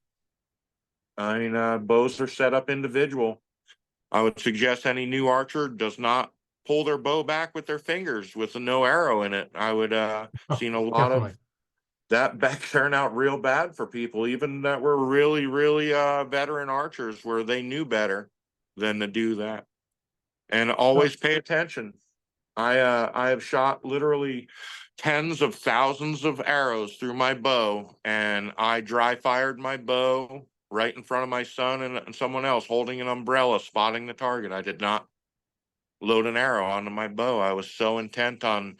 I mean, bows are set up individual. I would suggest any new archer does not pull their bow back with their fingers with a no arrow in it. I would seen a lot of definitely. that back turn out real bad for people, even that were really, really veteran archers, where they knew better than to do that. And Well, always pay attention. I have shot literally tens of thousands of arrows through my bow, and I dry fired my bow right in front of my son and someone else holding an umbrella, spotting the target. I did not load an arrow onto my bow. I was so intent on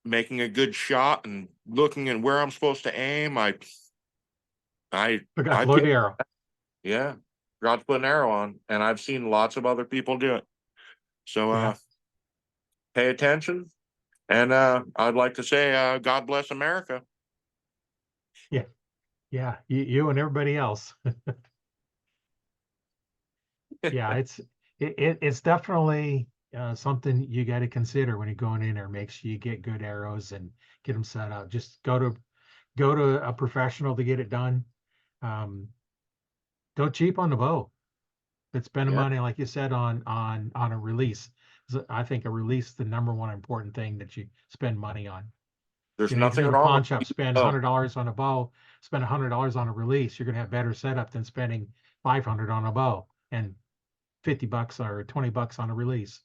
making a good shot and looking at where I'm supposed to aim. I forgot I to load get the arrow. yeah, got to put an arrow on, and I've seen lots of other people do it. So Yeah, pay attention, and I'd like to say God bless America. yeah, yeah. You and everybody else. Yeah, it's definitely something you got to consider when you're going in there. Make sure you get good arrows and get them set up. Just go to a professional to get it done. Um, don't cheap on the bow. But spending Yeah, money, like you said, on a release. So I think a release is the number one important thing that you spend money on. there's If you nothing go to a wrong with pawn shop, spend oh, $100 on a bow, spend $100 on a release, you're gonna have better setup than spending 500 on a bow and $50 or $20 on a release.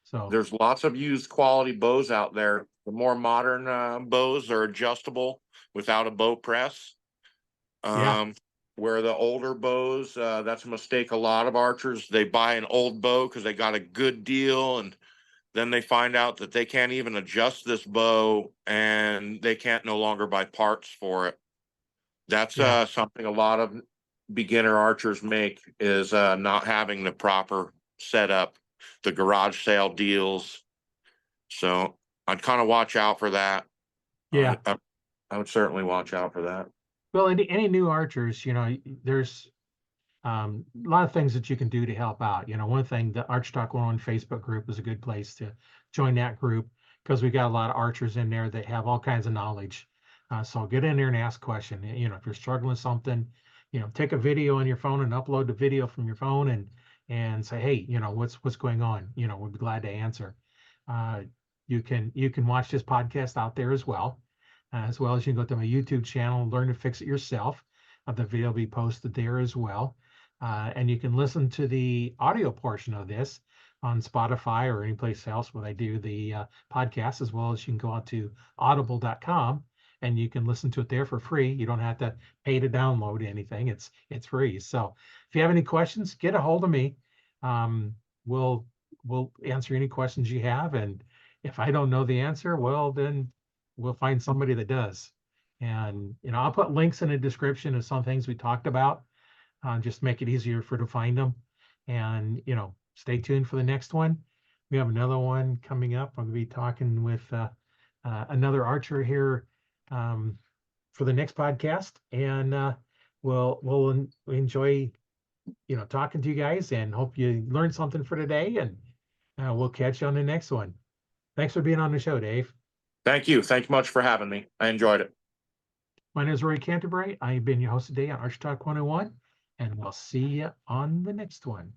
So There's lots of used quality bows out there. The more modern bows are adjustable without a bow press. yeah, Where the older bows, that's a mistake. A lot of archers, they buy an old bow because they got a good deal, and then they find out that they can't even adjust this bow, and they can't no longer buy parts for it. That's yeah, something a lot of beginner archers make, is not having the proper setup, the garage sale deals. So I'd kind of watch out for that. yeah. I would certainly watch out for that. Well, any new archers, there's a lot of things that you can do to help out. One thing, the Arch Talk 101 Facebook group is a good place to join that group, because we got a lot of archers in there that have all kinds of knowledge. So get in there and ask questions. If you're struggling with something, take a video on your phone and upload the video from your phone and say, hey, what's going on? We'd be glad to answer. Uh, you can watch this podcast out there as well as you can go to my YouTube channel and learn to fix it yourself. The video will be posted there as well. And you can listen to the audio portion of this on Spotify or any place else where they do the podcast, as well as you can go out to audible.com and you can listen to it there for free. You don't have to pay to download anything. It's free. So if you have any questions, get a hold of me. Um, we'll answer any questions you have. And if I don't know the answer, well, then we'll find somebody that does. And I'll put links in the description of some things we talked about, just make it easier to find them. And stay tuned for the next one. We have another one coming up. I'm going to be talking with another archer here for the next podcast, and we'll enjoy talking to you guys, and hope you learned something for today. And we'll catch you on the next one. Thanks for being on the show, Dave. Thank you. Thank you much for having me. I enjoyed it. My name is Roy Canterbury. I've been your host today on Arch Talk 101, and we'll see you on the next one.